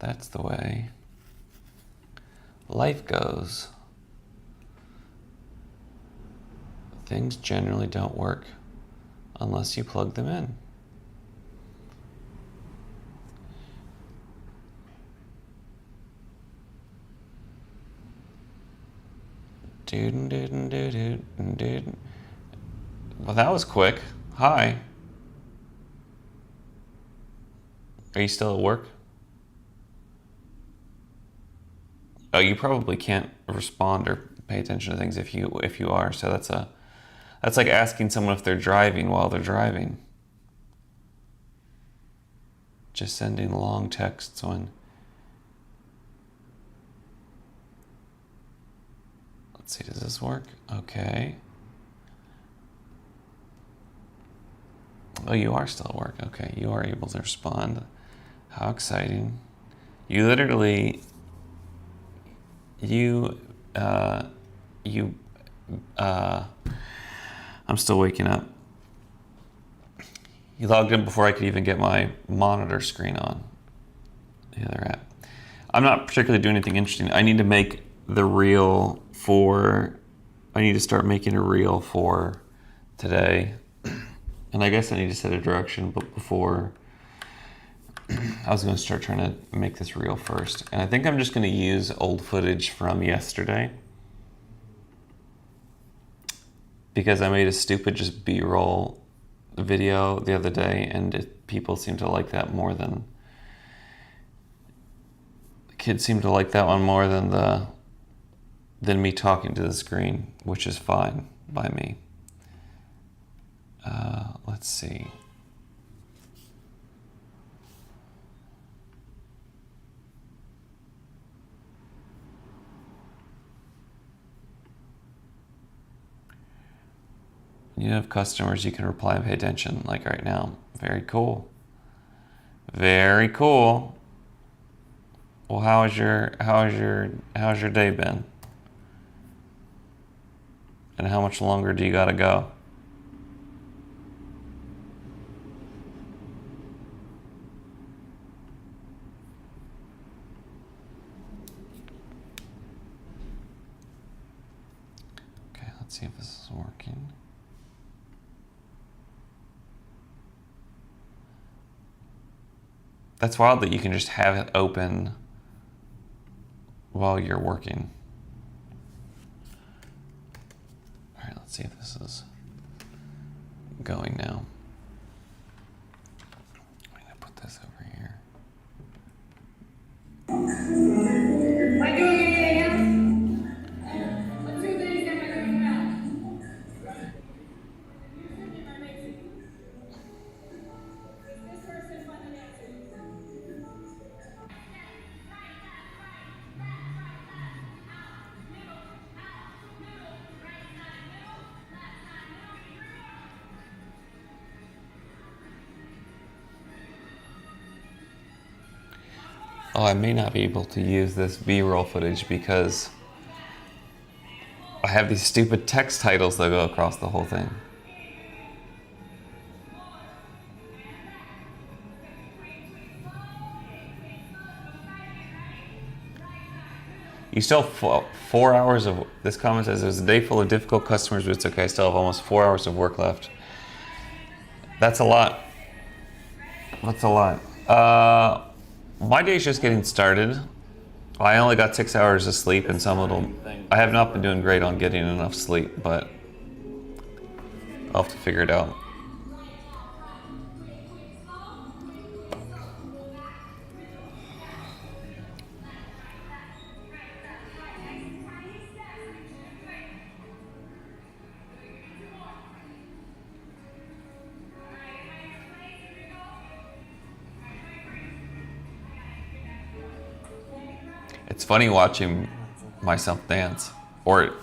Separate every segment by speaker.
Speaker 1: That's the way life goes. Things generally don't work unless you plug them in. Well, that was quick. Hi. Are you still at work? Oh, you probably can't respond or pay attention to things if you are. So that's like asking someone if they're driving while they're driving. Just sending long texts when. Let's see, does this work? Okay. Oh, you are still at work. Okay, you are able to respond. How exciting. You literally, I'm still waking up. You logged in before I could even get my monitor screen on. The other app. I'm not particularly doing anything interesting. I need to make the reel for, I need to start making a reel for today. And I guess I need to set a direction, but before, I was going to start trying to make this reel first. And I think I'm just going to use old footage from yesterday. Because I made a stupid just B-roll video the other day, and people seem to like that more than... Kids seem to like that one more than me talking to the screen, which is fine by me. Let's see. You have customers, you can reply and pay attention, like right now. Very cool. Very cool. Well, how's your day been? And how much longer do you gotta go? Okay, let's see if this is working. That's wild that you can just have it open while you're working. All right, let's see if this is going now. I'm gonna put this over here.
Speaker 2: Am I doing anything else? Let's do things that are going well. Is this person fun to dance with?
Speaker 1: Oh, I may not be able to use this B-roll footage because I have these stupid text titles that go across the whole thing. You still have 4 hours of, this comment says, it was a day full of difficult customers, but it's okay, I still have almost 4 hours of work left. That's a lot. That's a lot. My day's just getting started. I only got 6 hours of sleep and I have not been doing great on getting enough sleep, but I'll have to figure it out. It's funny watching myself dance, or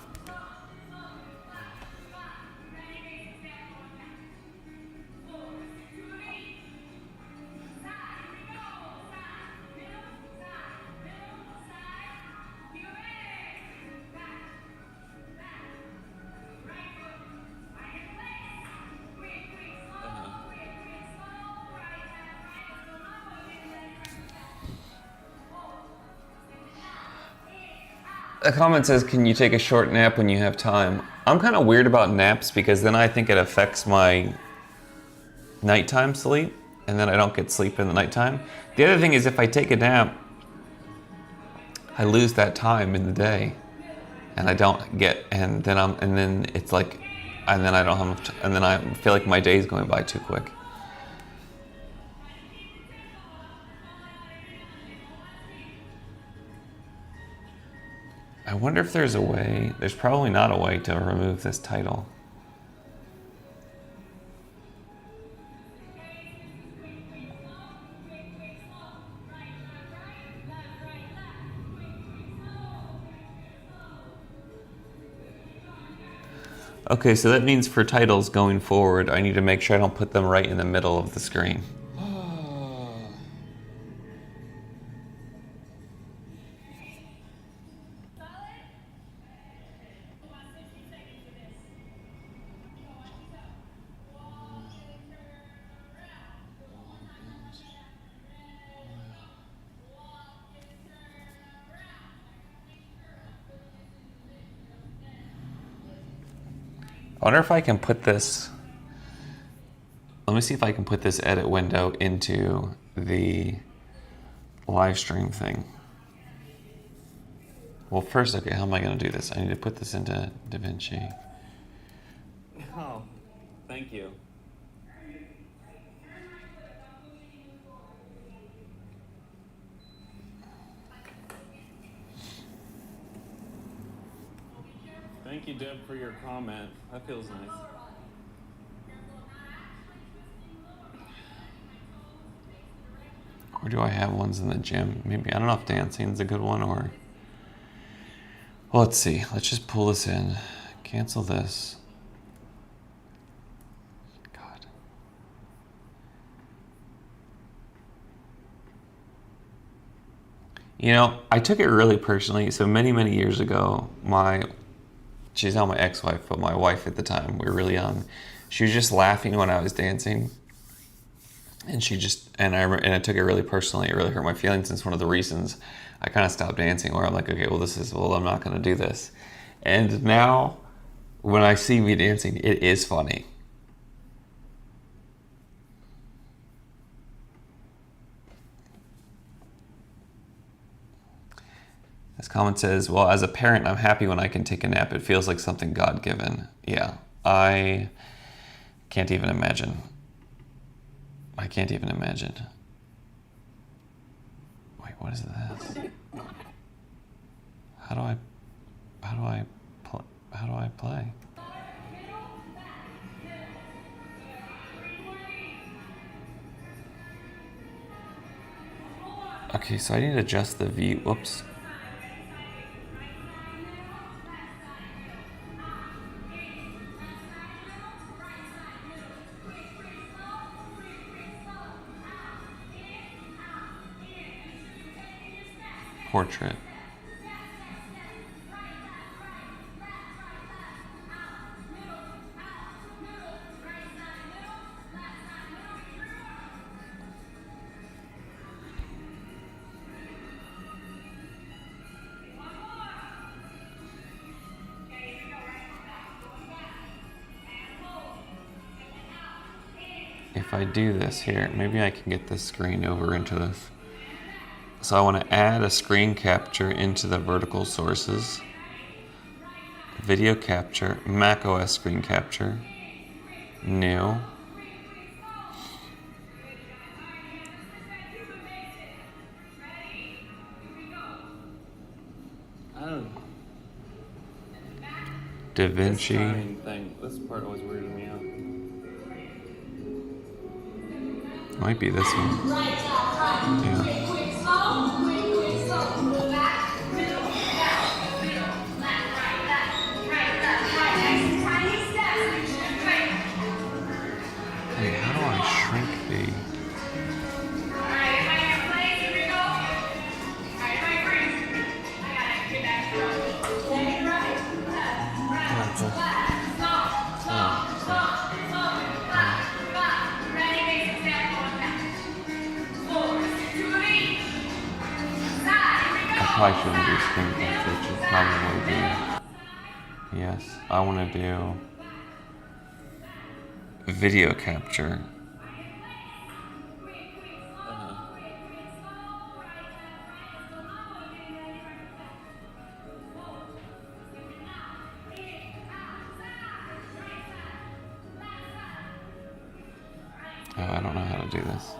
Speaker 1: A comment says, can you take a short nap when you have time? I'm kind of weird about naps because then I think it affects my nighttime sleep, and then I don't get sleep in the nighttime. The other thing is if I take a nap, I lose that time in the day, and I don't get, and then it's like, and then I don't have, and then I feel like my day is going by too quick. I wonder if there's a way. There's probably not a way to remove this title. Okay, so that means for titles going forward, I need to make sure I don't put them right in the middle of the screen. I wonder if I can put this, let me see if I can put this edit window into the live stream thing. Well, first, okay, how am I going to do this? I need to put this into DaVinci. Oh, thank you. Thank you, Deb, for your comment. That feels nice. Or do I have ones in the gym? Maybe, I don't know if dancing's a good one or... Well, let's see. Let's just pull this in. Cancel this. God. You know, I took it really personally. So many, many years ago, she's now my ex-wife, but my wife at the time, we were really young. She was just laughing when I was dancing. And I took it really personally. It really hurt my feelings. And it's one of the reasons I kind of stopped dancing, where I'm like, okay, well, I'm not going to do this. And now when I see me dancing, it is funny. This comment says, well, as a parent, I'm happy when I can take a nap. It feels like something God-given. Yeah, I can't even imagine. I can't even imagine. Wait, what is this? How do I play? Okay, so I need to adjust the view. Whoops. Portrait. If I do this here, maybe I can get this screen over into this. So I want to add a screen capture into the vertical sources. Video capture, macOS screen capture, new. DaVinci. This part always weirded me out. Might be this one. Yeah. Wait, how do I shrink the... probably shouldn't do screen capture. It should probably be, yes, I want to do video capture. Oh, I don't know how to do this.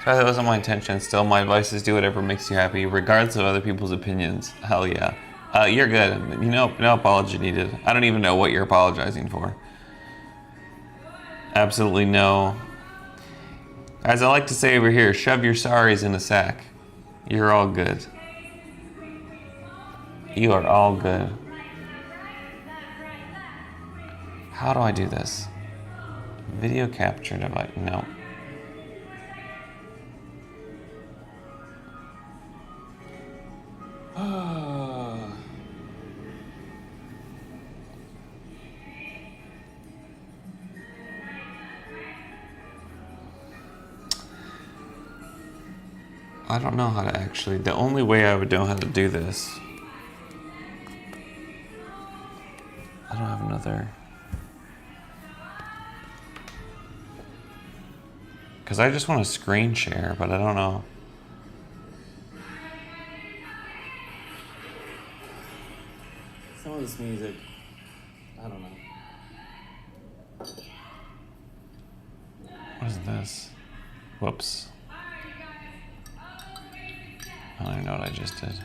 Speaker 1: Sorry, that wasn't my intention. Still, my advice is do whatever makes you happy, regardless of other people's opinions. Hell yeah. You're good. You know, no apology needed. I don't even know what you're apologizing for. Absolutely no. As I like to say over here, shove your sorries in a sack. You're all good. You are all good. How do I do this? Video capture device. No. I don't know how to actually. The only way I would know how to do this. I don't have another. Because I just want to screen share, but I don't know.
Speaker 3: Some of this music, I don't know.
Speaker 1: What is this? Whoops. I don't even know what I just did.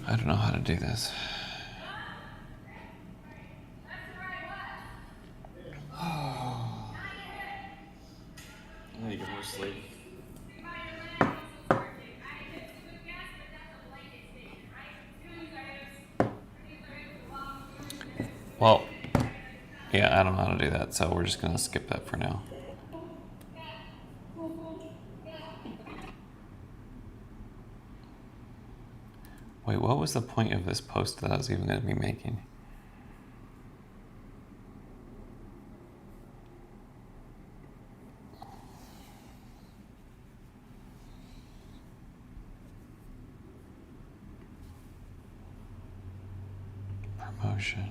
Speaker 1: I don't know how to do this.
Speaker 3: I need to get more sleep.
Speaker 1: Well, yeah, I don't know how to do that, so we're just gonna skip that for now. Wait, what was the point of this post that I was even going to be making? Promotion.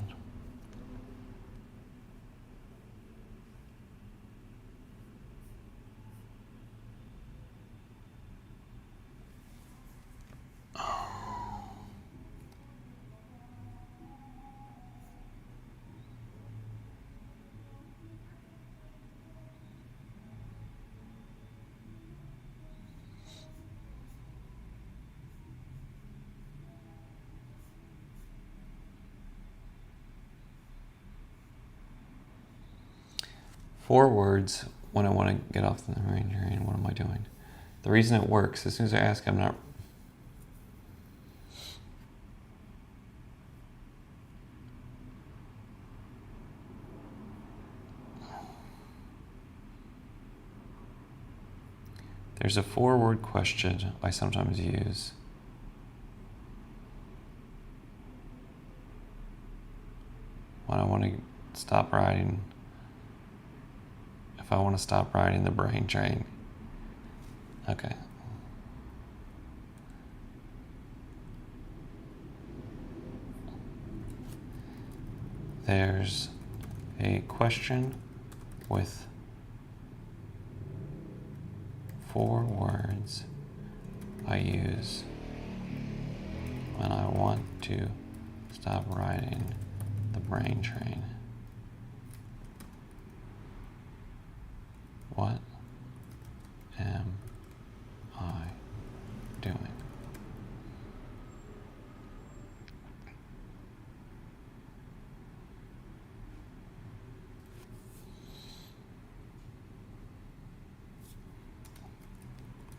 Speaker 1: Four words when I want to get off the ranger, and what am I doing? The reason it works, as soon as I ask, I'm not. There's a 4-word question I sometimes use. When I want to stop riding. If I want to stop riding the brain train. Okay. There's a question with 4 words I use when I want to stop riding the brain train. What am I doing?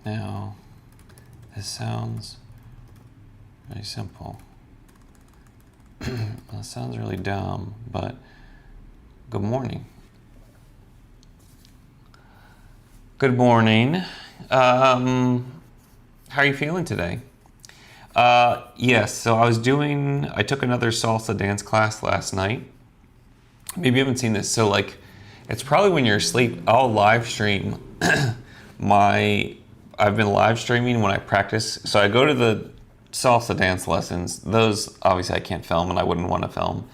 Speaker 1: Now, this sounds very simple. Well, it sounds really dumb, but good morning. Good morning. How are you feeling today? Yes, so I took another salsa dance class last night. Maybe you haven't seen this. So like, it's probably when you're asleep, I'll live stream I've been live streaming when I practice. So I go to the salsa dance lessons. Those, obviously I can't film and I wouldn't want to film.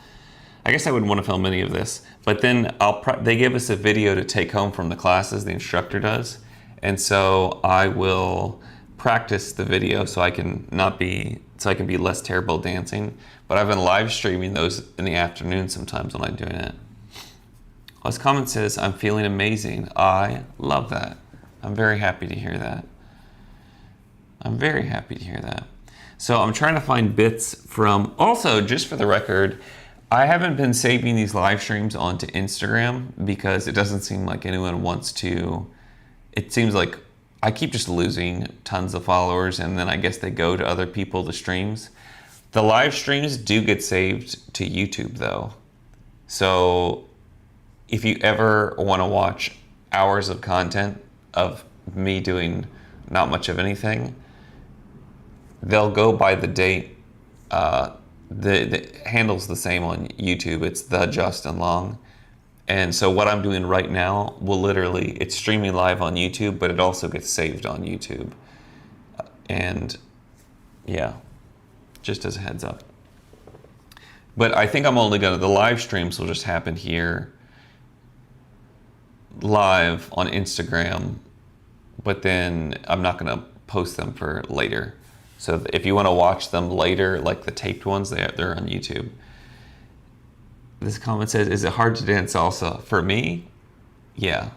Speaker 1: I guess I wouldn't want to film any of this, but then they give us a video to take home from the classes, the instructor does. And so I will practice the video so I can be less terrible dancing. But I've been live streaming those in the afternoon sometimes when I'm doing it. This comment says, I'm feeling amazing. I love that. I'm very happy to hear that. I'm very happy to hear that. So I'm trying to find bits from, also just for the record, I haven't been saving these live streams onto Instagram because it doesn't seem like anyone wants to. It seems like I keep just losing tons of followers and then I guess they go to other people, the streams. The live streams do get saved to YouTube though. So if you ever want to watch hours of content of me doing not much of anything, they'll go by the date. The handle's the same on YouTube. It's the Justin Long. And so what I'm doing right now will literally, it's streaming live on YouTube, but it also gets saved on YouTube. And yeah, just as a heads up. But I think I'm only the live streams will just happen here live on Instagram, but then I'm not gonna post them for later. So if you want to watch them later, like the taped ones, they're on YouTube. This comment says, is it hard to dance salsa? For me, yeah.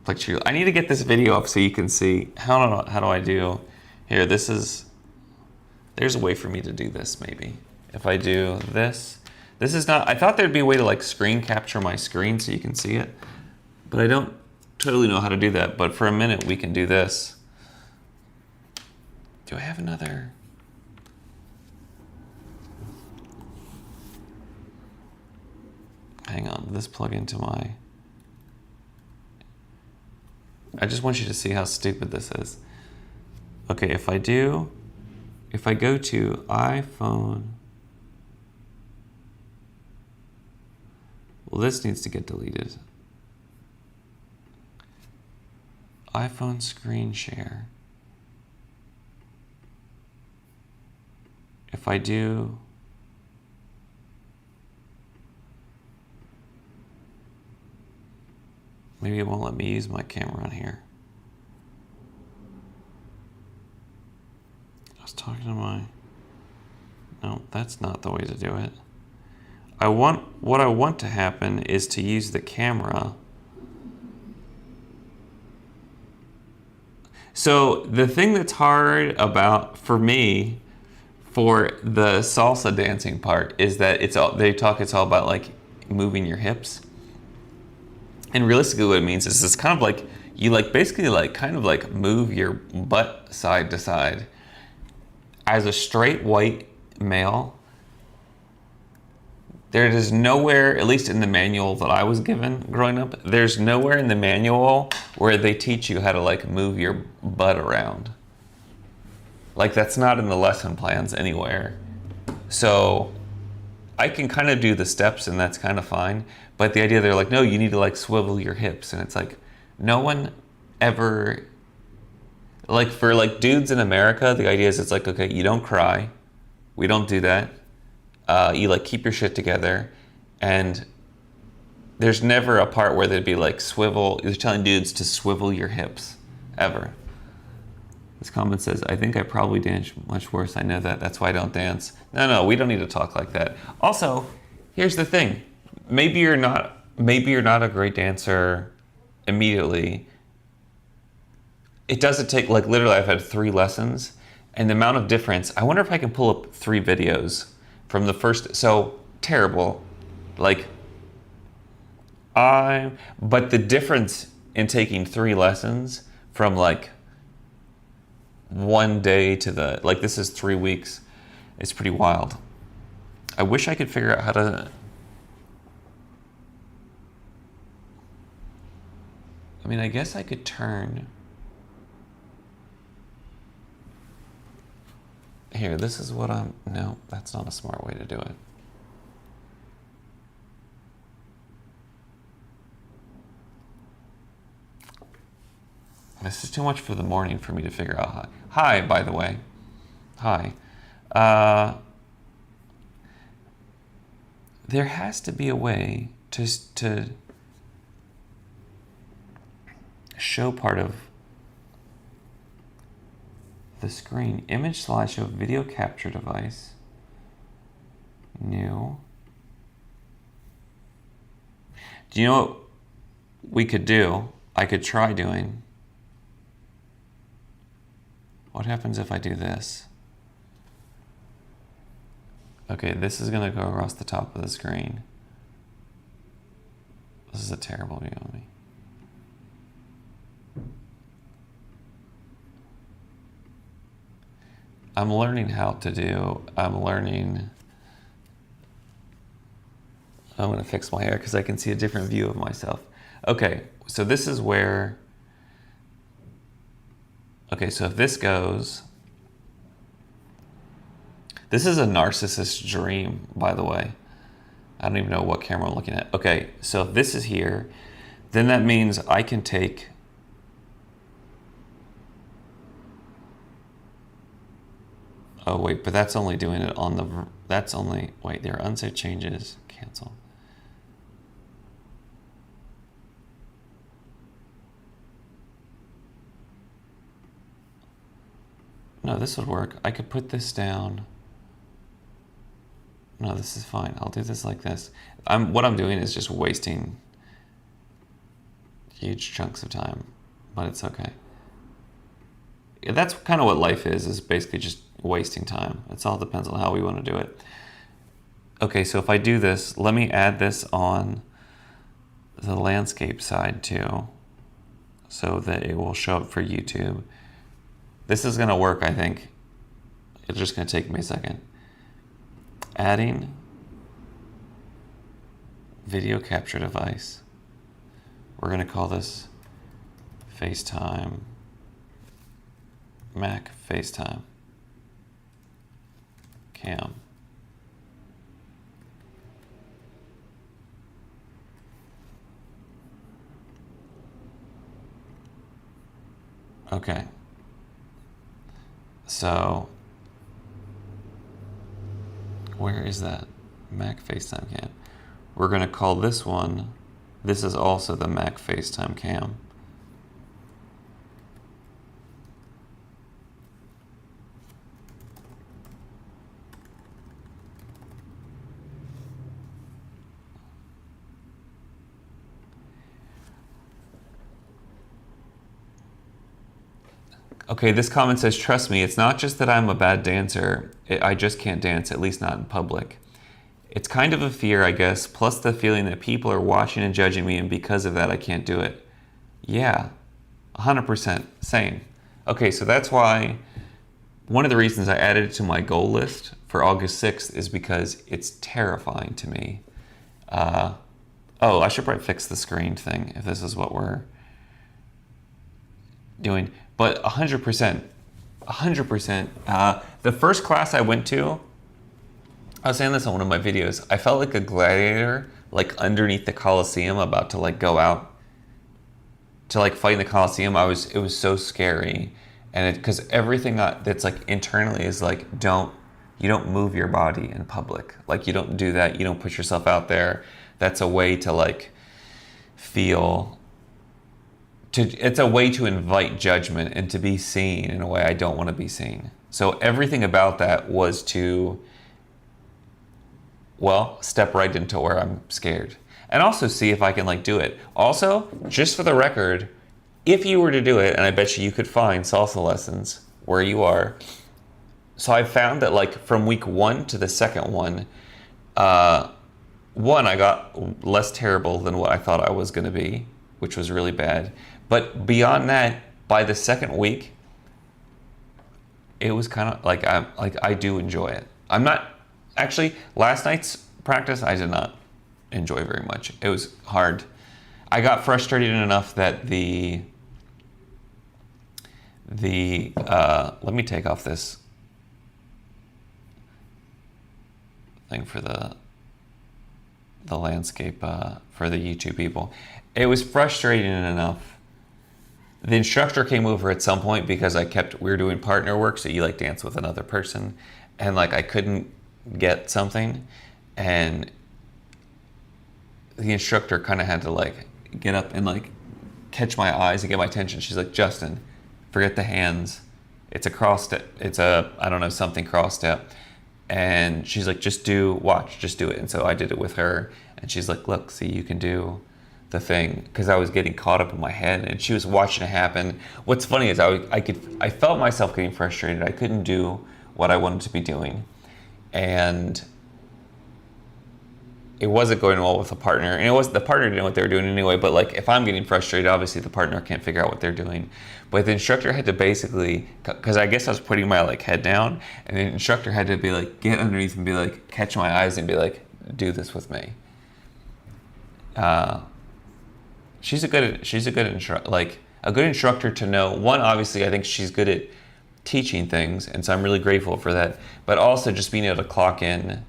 Speaker 1: Like, I need to get this video up so you can see. How do I do? Here, there's a way for me to do this maybe. If I do this is not, I thought there'd be a way to like screen capture my screen so you can see it, but I don't totally know how to do that. But for a minute we can do this. Do I have another? Hang on, this plug into my... I just want you to see how stupid this is. Okay, if I go to iPhone, well, this needs to get deleted. iPhone screen share. If I do, maybe it won't let me use my camera on here. I was talking to my, no, that's not the way to do it. What I want to happen is to use the camera. So the thing that's hard for me, for the salsa dancing part is that it's all about like moving your hips. And realistically what it means is it's kind of like you like basically like kind of like move your butt side to side. As a straight white male, there is nowhere, at least in the manual that I was given growing up, there's nowhere in the manual where they teach you how to like move your butt around. Like that's not in the lesson plans anywhere. So I can kind of do the steps and that's kind of fine. But the idea they're like, no, you need to like swivel your hips. And it's like, no one ever, like for like dudes in America, the idea is it's like, okay, you don't cry. We don't do that. You like keep your shit together. And there's never a part where they'd be like you're telling dudes to swivel your hips, ever. This comment says, I think I probably dance much worse. I know that. That's why I don't dance. No, we don't need to talk like that. Also, here's the thing. Maybe you're not a great dancer immediately. It doesn't take, like literally I've had 3 lessons and the amount of difference. I wonder if I can pull up 3 videos from the first, so terrible. Like but the difference in taking 3 lessons from like one day to the, like this is 3 weeks. It's pretty wild. I wish I could figure out how to, I mean, I guess I could turn, here, this is what I'm, no, that's not a smart way to do it. This is too much for the morning for me to figure out. Hi, by the way. Hi. There has to be a way to show part of the screen. Image slideshow, video capture device. New. Do you know what we could do? I could try doing. What happens if I do this? Okay, this is gonna go across the top of the screen. This is a terrible view of me. I'm learning how to do, I'm gonna fix my hair because I can see a different view of myself. Okay, so this is where, okay, so if this goes, this is a narcissist dream, by the way. I don't even know what camera I'm looking at. Okay, so if this is here, then that means I can take, oh wait, but that's only doing it on the, that's only, wait, there are unsafe changes, cancel. No, this would work. I could put this down. No, this is fine. I'll do this like this. What I'm doing is just wasting huge chunks of time, but it's okay. Yeah, that's kind of what life is basically just wasting time. It all depends on how we want to do it. Okay, so if I do this, let me add this on the landscape side too, so that it will show up for YouTube. This is gonna work, I think. It's just gonna take me a second. Adding video capture device. We're gonna call this FaceTime, Mac FaceTime cam. Okay. So, where is that? Mac FaceTime cam. We're going to call this one, this is also the Mac FaceTime cam. Okay, this comment says, trust me, it's not just that I'm a bad dancer. I just can't dance, at least not in public. It's kind of a fear, I guess, plus the feeling that people are watching and judging me, and because of that, I can't do it. Yeah, 100%, same. Okay, so that's why one of the reasons I added it to my goal list for August 6th is because it's terrifying to me. Oh, I should probably fix the screen thing if this is what we're doing. But 100%, 100%. The first class I went to, I was saying this on one of my videos, I felt like a gladiator, like underneath the Coliseum, about to like go out to like fight in the Coliseum. It was so scary. And because everything that's like internally is like, you don't move your body in public. Like you don't do that. You don't put yourself out there. That's a way to like feel, it's a way to invite judgment and to be seen in a way I don't want to be seen. So everything about that was to, well, step right into where I'm scared. And also see if I can like do it. Also, just for the record, if you were to do it, and I bet you could find salsa lessons where you are. So I found that like from week 1 to the second one, I got less terrible than what I thought I was gonna be, which was really bad. But beyond that, by the second week, it was kind of like I do enjoy it. I'm not actually last night's practice I did not enjoy very much. It was hard. I got frustrated enough that the let me take off this thing for the landscape for the YouTube people. It was frustrating enough. The instructor came over at some point because we were doing partner work, so you like dance with another person, and like I couldn't get something, and the instructor kind of had to like get up and like catch my eyes and get my attention. She's like, Justin, forget the hands. It's a cross step. It's a, I don't know, something cross step. And she's like, just do it. And so I did it with her. And she's like, look, see, you can do the thing. Because I was getting caught up in my head and she was watching it happen. What's funny is I felt myself getting frustrated. I couldn't do what I wanted to be doing. And it wasn't going well with the partner, and the partner didn't know what they were doing anyway. But like, if I'm getting frustrated, obviously the partner can't figure out what they're doing. But the instructor had to basically, because I guess I was putting my like head down, and the instructor had to be like, get underneath and be like, catch my eyes and be like, do this with me. She's a good instructor to know. One, obviously, I think she's good at teaching things, and so I'm really grateful for that. But also just being able to clock in.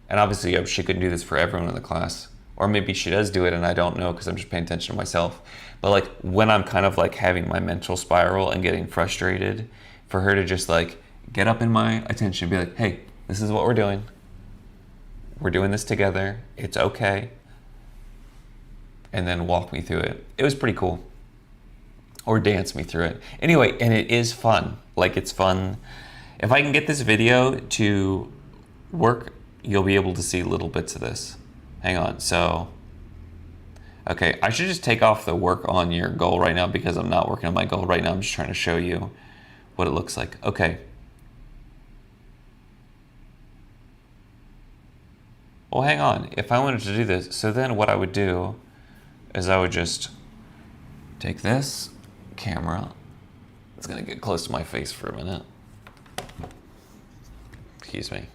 Speaker 1: And obviously, she couldn't do this for everyone in the class. Or maybe she does do it and I don't know because I'm just paying attention to myself. But like when I'm kind of like having my mental spiral and getting frustrated, for her to just like get up in my attention and be like, hey, this is what we're doing. We're doing this together. It's okay. And then walk me through it. It was pretty cool. Or dance me through it. Anyway, and it is fun. Like, it's fun. If I can get this video to work, you'll be able to see little bits of this. Hang on, so, okay, I should just take off the work on your goal right now because I'm not working on my goal right now. I'm just trying to show you what it looks like. Okay. Well, hang on. If I wanted to do this, so then what I would do is I would just take this camera. It's gonna get close to my face for a minute. Excuse me.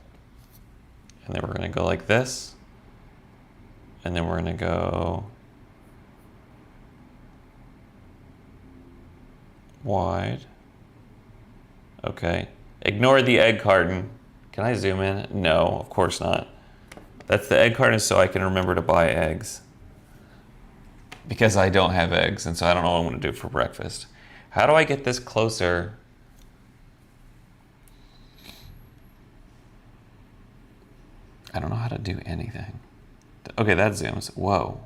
Speaker 1: And then we're gonna go like this. And then we're gonna go wide. Okay. Ignore the egg carton. Can I zoom in? No, of course not. That's the egg carton so I can remember to buy eggs. Because I don't have eggs, and so I don't know what I'm gonna do for breakfast. How do I get this closer? I don't know how to do anything. Okay, that zooms. Whoa.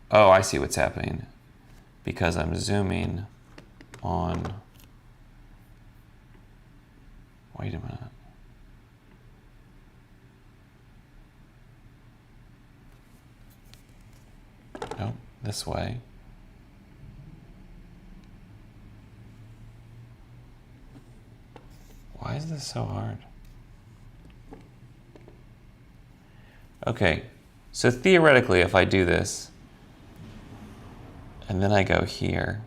Speaker 1: Oh, I see what's happening. Because I'm zooming on... Wait a minute. Nope, this way. Why is this so hard? Okay, so theoretically, if I do this, and then I go here,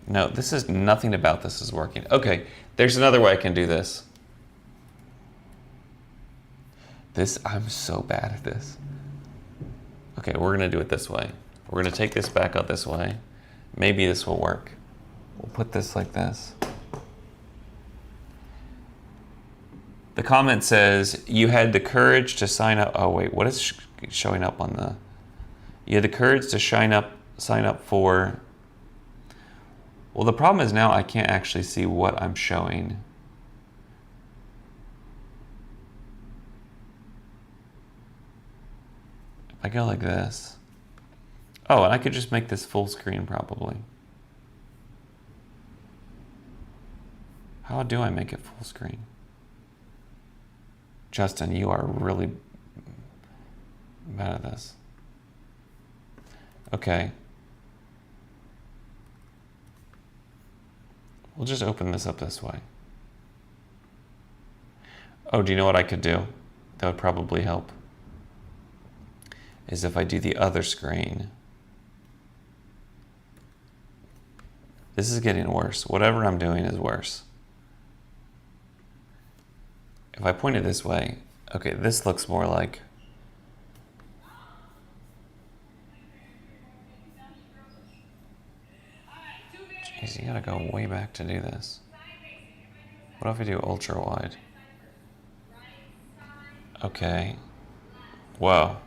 Speaker 1: no, this is nothing about this is working. Okay, there's another way I can do this. I'm so bad at this. Okay, we're gonna do it this way. We're gonna take this back out this way. Maybe this will work. We'll put this like this. The comment says, you had the courage to sign up. Oh wait, what is showing up on the... You had the courage to sign up for... Well, the problem is now I can't actually see what I'm showing. If I go like this. Oh, and I could just make this full screen probably. How do I make it full screen? Justin, you are really bad at this. Okay. We'll just open this up this way. Oh, do you know what I could do? That would probably help. Is if I do the other screen. This is getting worse. Whatever I'm doing is worse. If I point it this way, okay, this looks more like... Jeez, you gotta go way back to do this. What if I do ultra wide? Okay. Whoa.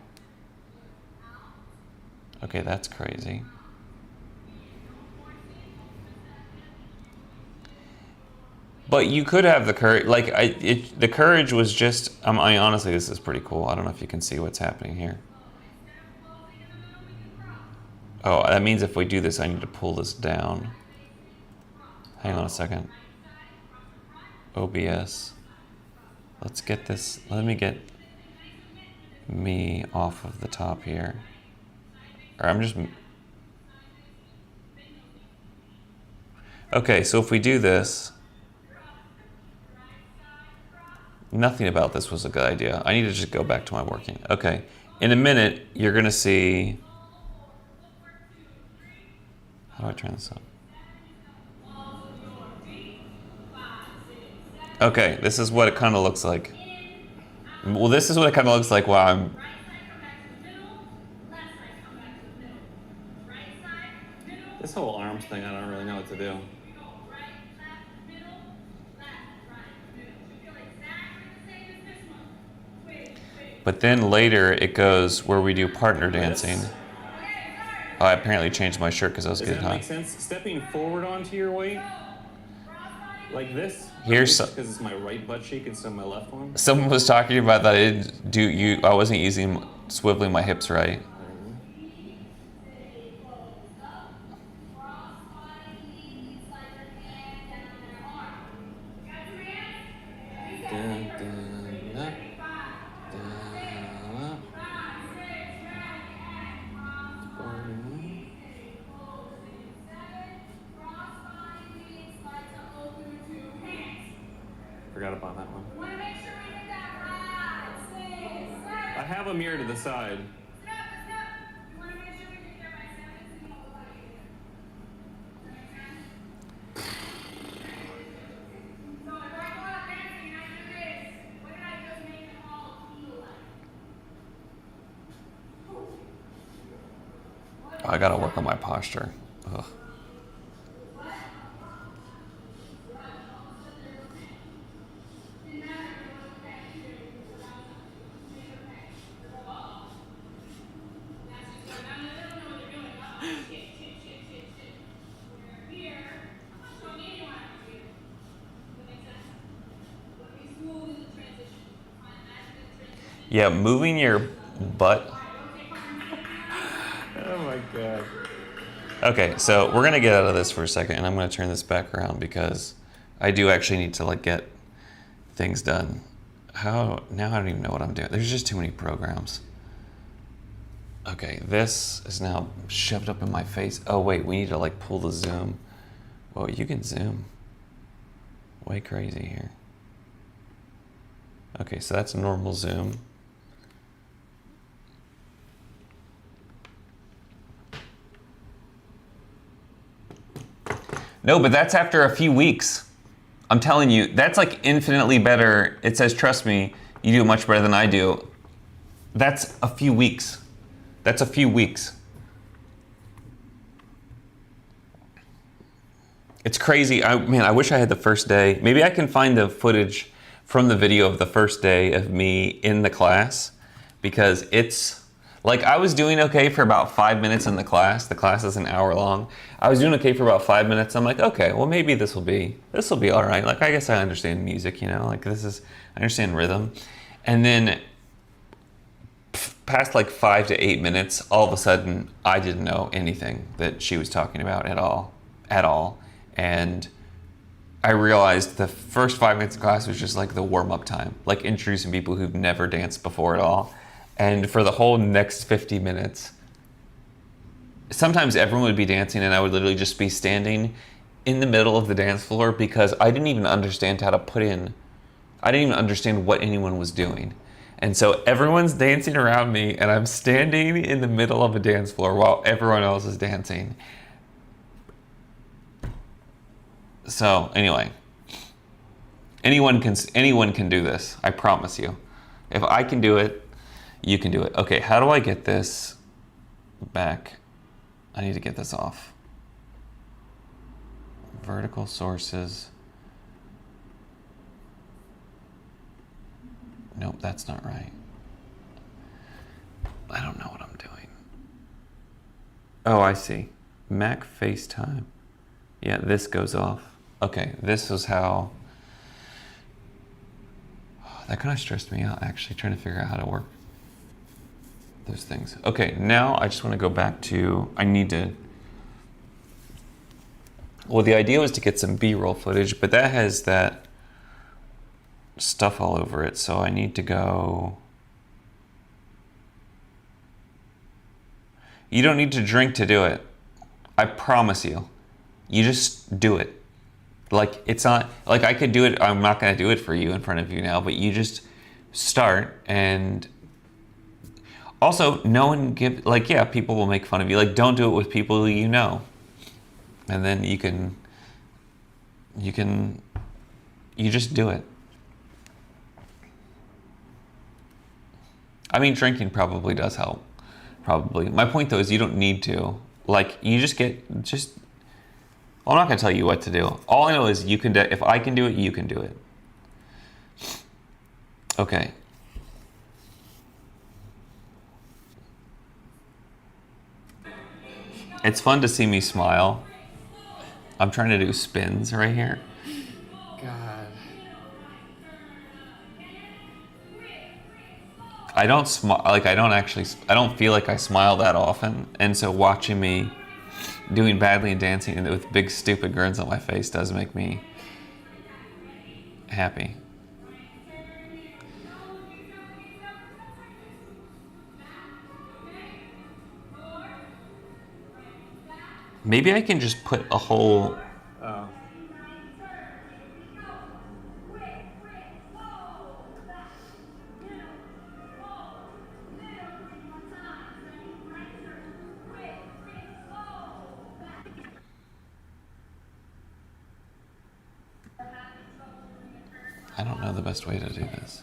Speaker 1: Okay, that's crazy. But you could have the courage, like, the courage was just, I honestly, this is pretty cool. I don't know if you can see what's happening here. Oh, that means if we do this, I need to pull this down. Hang on a second. OBS. Let's get this, let me get me off of the top here. Or I'm just... Okay, so if we do this... Nothing about this was a good idea. I need to just go back to my working. Okay, in a minute, you're gonna see... How do I turn this up? Okay, this is what it kind of looks like. Well, this is what it kind of looks like while I'm...
Speaker 3: This whole arms thing, I don't really know what to do.
Speaker 1: But then later it goes where we do partner dancing. Oh, I apparently changed my shirt because I was
Speaker 3: Does
Speaker 1: getting
Speaker 3: that
Speaker 1: hot.
Speaker 3: make sense? Stepping forward onto your weight, like this.
Speaker 1: Here's
Speaker 3: because it's my right butt cheek instead of my left one.
Speaker 1: someone was talking about that. I wasn't using swiveling my hips right.
Speaker 3: Dun, dun, dun, dun, Forgot about that one. I have a mirror to the side.
Speaker 1: Oh, I gotta work on my posture. Ugh. Yeah, moving your butt.
Speaker 3: Oh my god.
Speaker 1: Okay, so we're gonna get out of this for a second, and I'm gonna turn this back around because I do actually need to like get things done. Now I don't even know what I'm doing. There's just too many programs. Okay, this is now shoved up in my face. Oh wait, we need to like pull the zoom. Whoa, you can zoom. Way crazy here. Okay, so that's normal zoom. No, but that's after a few weeks. I'm telling you, that's like infinitely better. It says, trust me, you do it much better than I do. That's a few weeks. That's a few weeks. It's crazy. Man, I wish I had the first day. Maybe I can find the footage from the video of the first day of me in the class, because it's like I was doing okay for about 5 minutes in the class. The class is an hour long. I was doing okay for about 5 minutes. I'm like, okay, well maybe this will be all right. Like I guess I understand music, you know, like I understand rhythm. And then past like 5 to 8 minutes, all of a sudden I didn't know anything that she was talking about at all. And I realized the first 5 minutes of class was just like the warm-up time, like introducing people who've never danced before at all. And for the whole next 50 minutes, sometimes everyone would be dancing and I would literally just be standing in the middle of the dance floor because I didn't even understand how to I didn't even understand what anyone was doing. And so everyone's dancing around me and I'm standing in the middle of a dance floor while everyone else is dancing. So anyway, anyone can do this. I promise you. If I can do it, you can do it. Okay, how do I get this back? I need to get this off. Vertical sources. Nope, that's not right. I don't know what I'm doing. Oh, I see. Mac FaceTime. Yeah, this goes off. Okay, this is how... That kind of stressed me out, actually, trying to figure out how to work those things. Okay, now I just want to go back to... I need to... Well, the idea was to get some B-roll footage, but that has that stuff all over it, so I need to go... You don't need to drink to do it. I promise you. You just do it. Like, it's not... Like, I could do it... I'm not going to do it for you in front of you now, but you just start and... Also, no one give... Like, yeah, people will make fun of you. Like, don't do it with people you know. And then you can... You just do it. I mean, drinking probably does help. Probably. My point, though, is you don't need to. Like, you just get... Well, I'm not going to tell you what to do. All I know is you can do... If I can do it, you can do it. Okay. It's fun to see me smile. I'm trying to do spins right here.
Speaker 3: God.
Speaker 1: I don't smile, like I don't feel like I smile that often, and so watching me doing badly and dancing with big stupid grins on my face does make me happy. Maybe I can just put a whole...
Speaker 3: Oh.
Speaker 1: I don't know the best way to do this.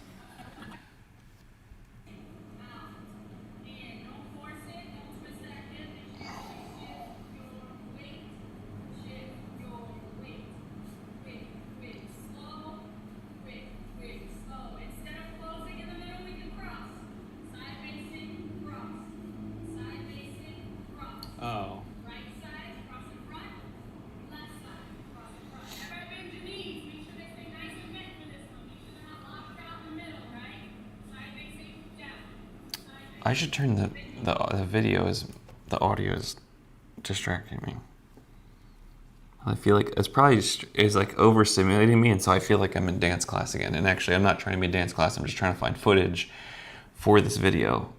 Speaker 3: Oh.
Speaker 1: I should turn the video as the audio is distracting me. I feel like it's probably just is like overstimulating me, and so I feel like I'm in dance class again. And actually, I'm not trying to be in dance class. I'm just trying to find footage for this video.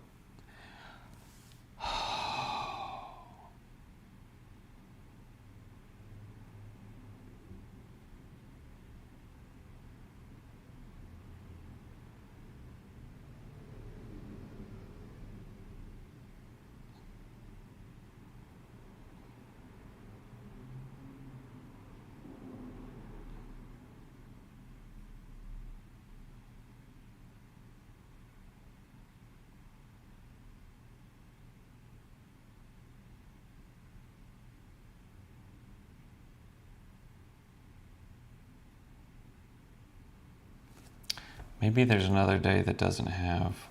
Speaker 1: Maybe there's another day that doesn't have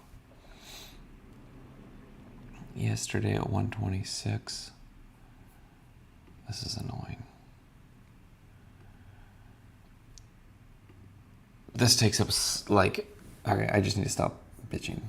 Speaker 1: yesterday at 1:26. This is annoying. This takes up like, okay, I just need to stop bitching.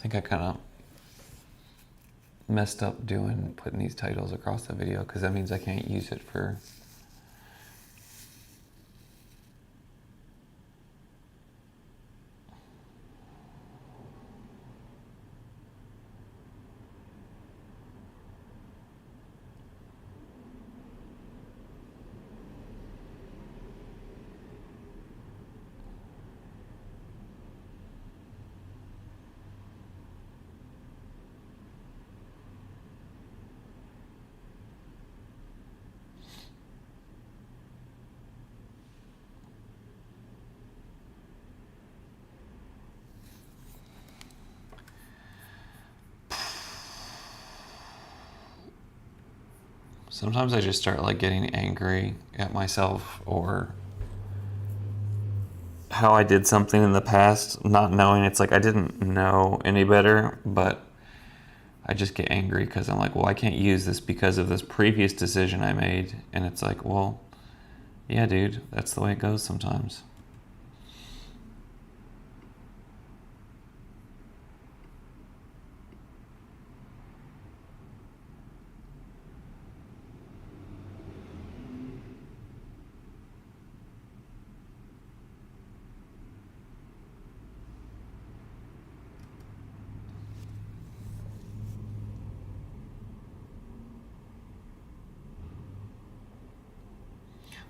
Speaker 1: think I kind of messed up putting these titles across the video, because that means I can't use it for... Sometimes I just start like getting angry at myself or how I did something in the past, not knowing. It's like I didn't know any better, but I just get angry because I'm like, well, I can't use this because of this previous decision I made. And it's like, well, yeah, dude, that's the way it goes sometimes.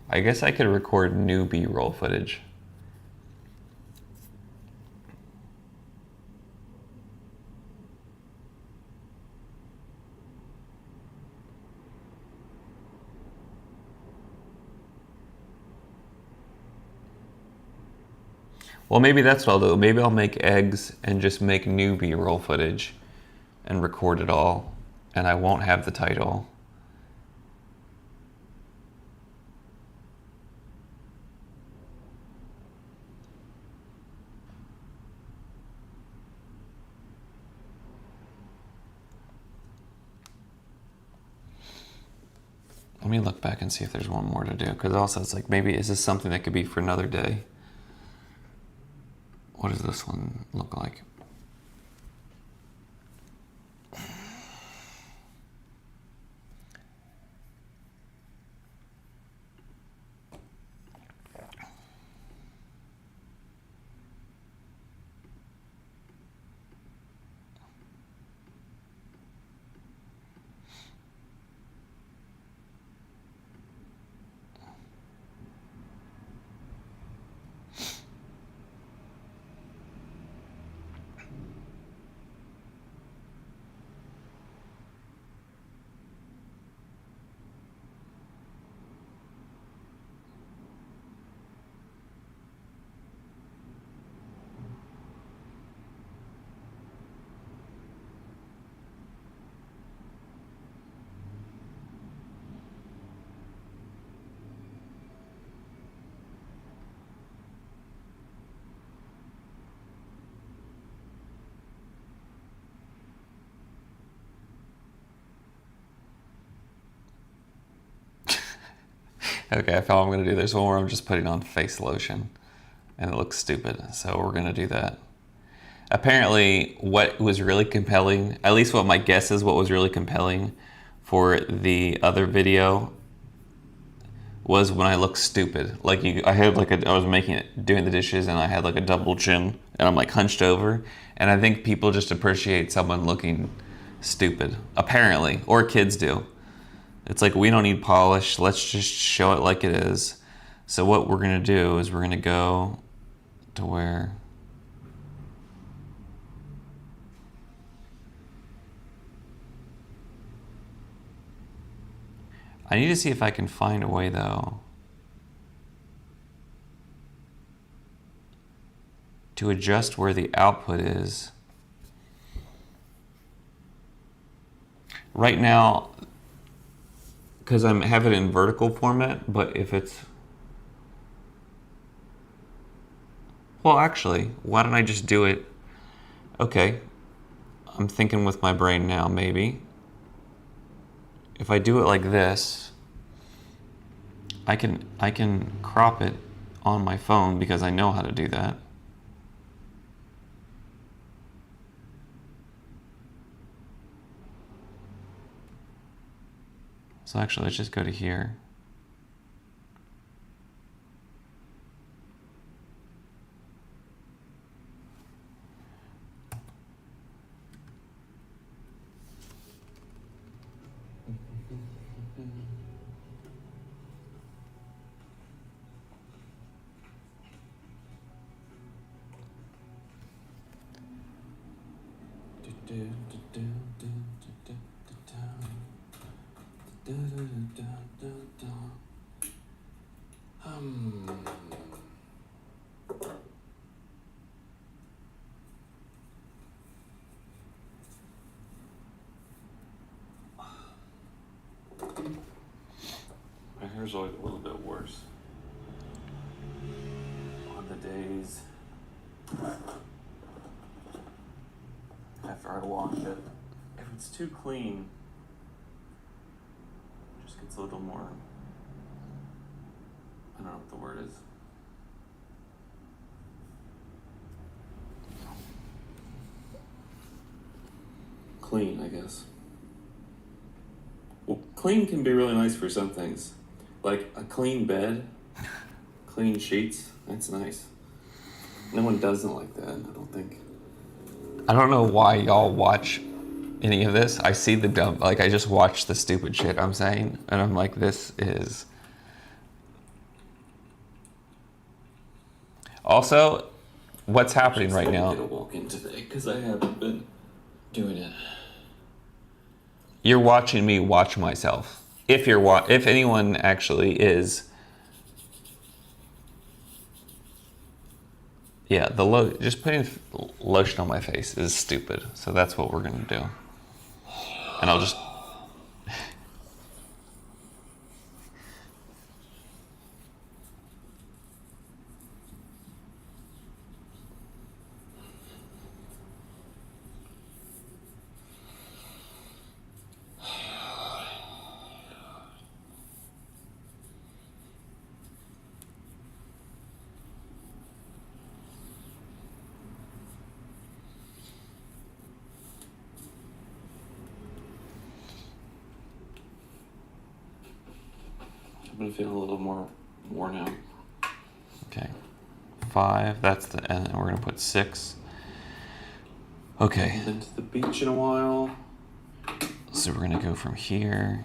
Speaker 1: I guess I could record new B-roll footage. Well, maybe that's what I'll do. Maybe I'll make eggs and just make new B-roll footage and record it all, and I won't have the title. Let me look back and see if there's one more to do, because also it's like, maybe is this something that could be for another day? What does this one look like? Okay, I found what I'm gonna do. There's one where I'm just putting on face lotion and it looks stupid. So we're gonna do that. Apparently what was really compelling, at least what my guess is what was really compelling for the other video, was when I looked stupid. Like I had like I was doing the dishes and I had like a double chin and I'm like hunched over. And I think people just appreciate someone looking stupid, apparently, or kids do. It's like, we don't need polish, let's just show it like it is. So what we're gonna do is we're gonna go to where... I need to see if I can find a way though to adjust where the output is. Right now, because I have it in vertical format, but if it's... Well, actually, why don't I just do it... Okay, I'm thinking with my brain now, maybe. If I do it like this, I can crop it on my phone because I know how to do that. So actually, let's just go to here. My hair's always a little bit worse on the days after I wash it. If it's too clean, it just gets a little more, I don't know what the word is. Clean, I guess. Well, clean can be really nice for some things. Like a clean bed, clean sheets, that's nice. No one doesn't like that, I don't think. I don't know why y'all watch any of this. I see the dumb, like I just watch the stupid shit I'm saying, and I'm like, this is... Also, what's happening right now? I'm gonna walk in today because I haven't been doing it. You're watching me watch myself. If anyone actually is, yeah, just putting lotion on my face is stupid. So that's what we're gonna do. And I'll just. I've been feeling a little more worn out. Okay. 5, that's the end. We're gonna put 6. Okay. I've been to the beach in a while. So we're gonna go from here.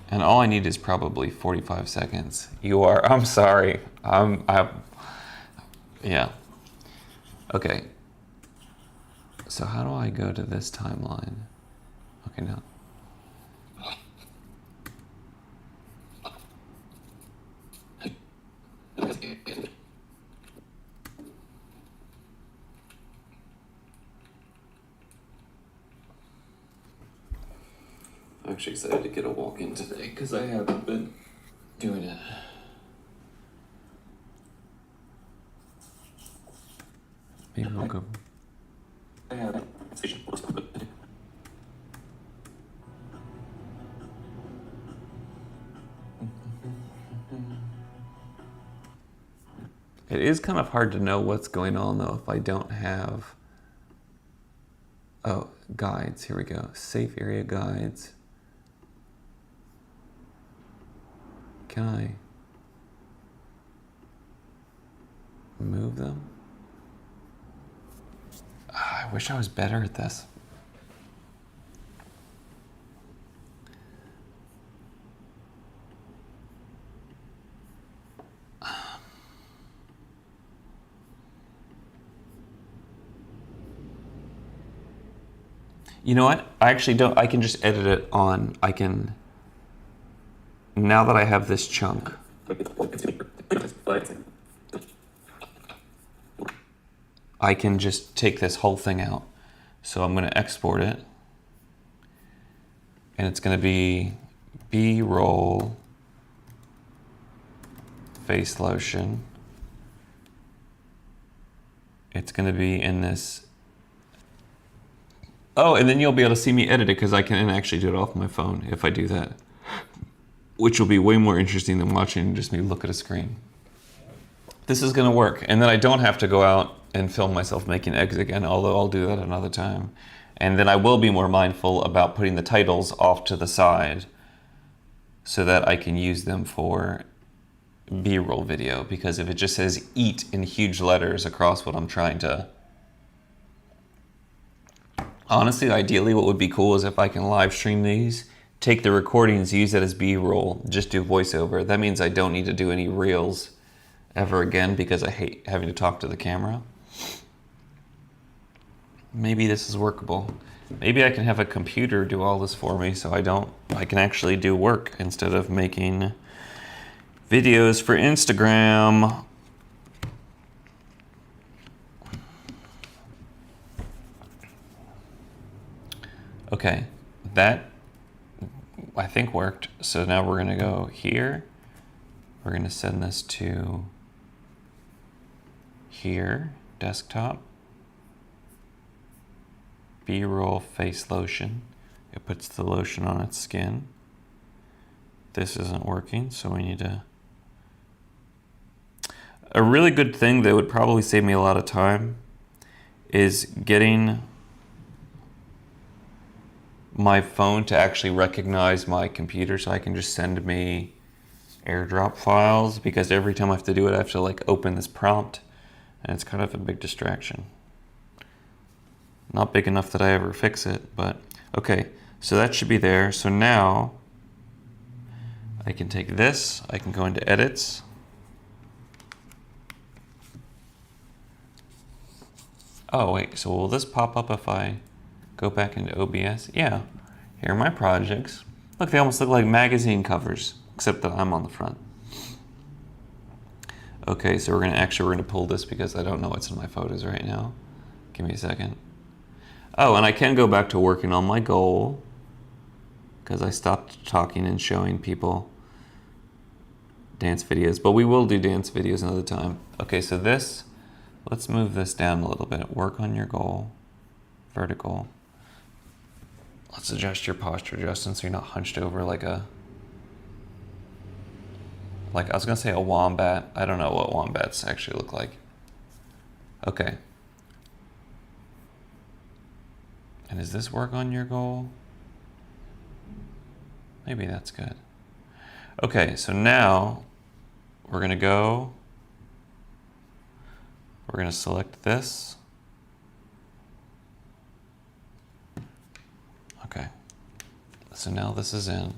Speaker 1: And all I need is probably 45 seconds. I'm sorry. Yeah. Okay. So how do I go to this timeline? Okay, now. I'm actually excited to get a walk in today because I haven't been doing it. Maybe we'll go. It is kind of hard to know what's going on though if I don't have. Oh, guides. Here we go. Safe area guides. Can I move them? I wish I was better at this. You know what? I actually don't. I can just edit it on. Now that I have this chunk. I can just take this whole thing out. So I'm going to export it. And it's going to be B-roll face lotion. It's going to be in this. Oh, and then you'll be able to see me edit it because I can actually do it off my phone if I do that. Which will be way more interesting than watching just me look at a screen. This is gonna work. And then I don't have to go out and film myself making eggs again, although I'll do that another time. And then I will be more mindful about putting the titles off to the side so that I can use them for B-roll video, because if it just says eat in huge letters across what I'm trying to... Honestly, ideally what would be cool is if I can live stream these, take the recordings, use it as B-roll, just do voiceover. That means I don't need to do any reels ever again because I hate having to talk to the camera. Maybe this is workable. Maybe I can have a computer do all this for me so I can actually do work instead of making videos for Instagram. Okay, that I think worked. So now we're gonna go here. We're gonna send this to here, desktop. B-roll face lotion. It puts the lotion on its skin. This isn't working, so we need to... A really good thing that would probably save me a lot of time is getting my phone to actually recognize my computer so I can just send me AirDrop files, because every time I have to do it, I have to like open this prompt, and it's kind of a big distraction. Not big enough that I ever fix it, but okay, so that should be there. So now I can take this, I can go into edits. Oh wait, so will this pop up if I go back into OBS? Yeah, here are my projects. Look, they almost look like magazine covers, except that I'm on the front. Okay, so we're gonna pull this because I don't know what's in my photos right now. Give me a second. Oh, and I can go back to working on my goal because I stopped talking and showing people dance videos, but we will do dance videos another time. Okay, so this, let's move this down a little bit. Work on your goal, vertical. Let's adjust your posture, Justin, so you're not hunched over like I was gonna say a wombat. I don't know what wombats actually look like. Okay. And does this work on your goal? Maybe that's good. Okay, so now we're gonna select this. Okay, so now this is in.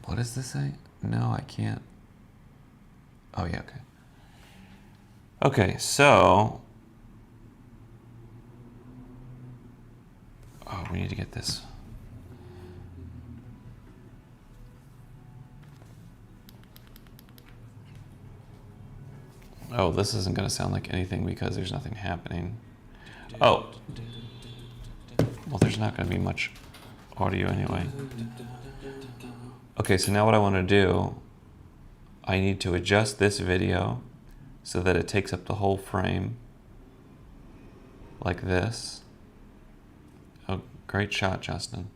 Speaker 1: What does this say? No, I can't. Oh yeah, okay. Okay, so, oh, we need to get this. Oh, this isn't going to sound like anything because there's nothing happening. Oh, well, there's not going to be much audio anyway. Okay, so now what I want to do, I need to adjust this video so that it takes up the whole frame, like this. Oh, great shot, Justin.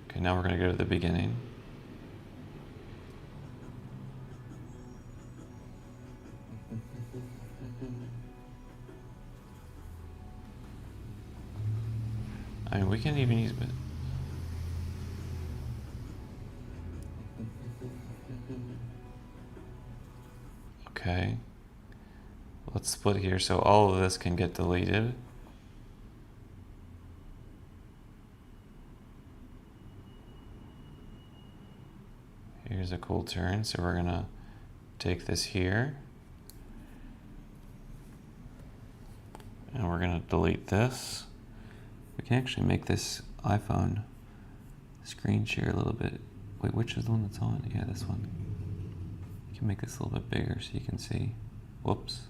Speaker 1: Okay, now we're going to go to the beginning. I mean, we can even use it. Okay. Let's split here so all of this can get deleted. Here's a cool turn, so we're gonna take this here. And we're gonna delete this. We can actually make this iPhone screen share a little bit. Wait, which is the one that's on? Yeah, this one. You can make this a little bit bigger so you can see. Whoops.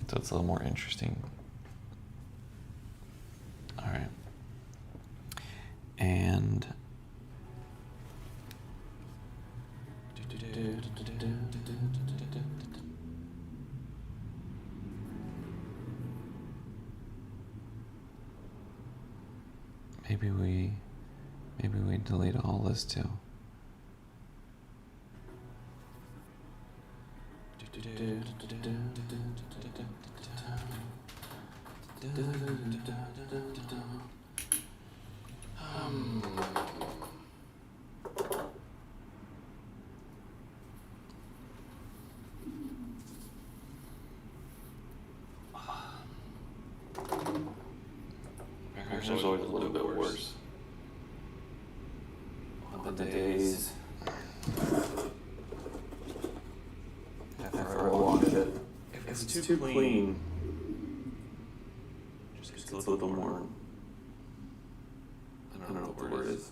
Speaker 1: So it's a little more interesting. All right. And Maybe we delete all this too.
Speaker 4: There's always a little bit worse. On the days after I wash it, if it's too clean, just a little more. I don't know what the word is.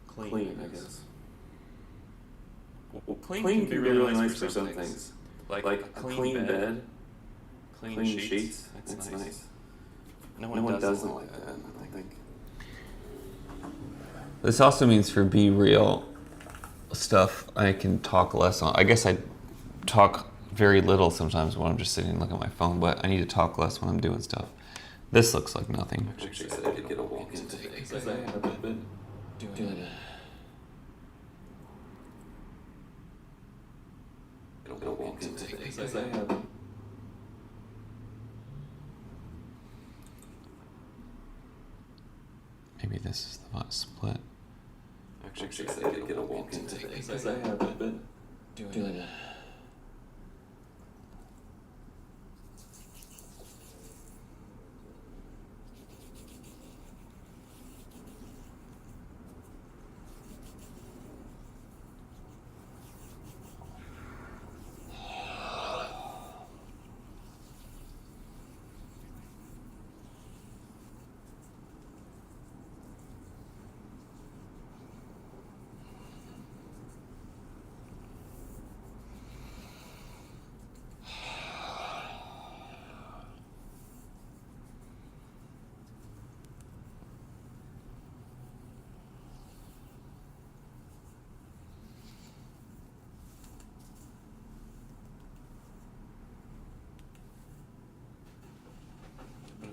Speaker 4: Clean, I guess. Well, clean can be really nice for some things. Like a clean bed, clean sheets, that's nice. No one doesn't like that, I think.
Speaker 1: This also means for Be Real stuff, I can talk less on. I guess I talk very little sometimes when I'm just sitting and looking at my phone, but I need to talk less when I'm doing stuff. This looks like nothing.
Speaker 4: Actually said I could get a walk in today because I haven't been doing it. Get a walk in today because I haven't.
Speaker 1: Maybe this is the split.
Speaker 4: Actually said I could get a walk in today because I haven't been doing it.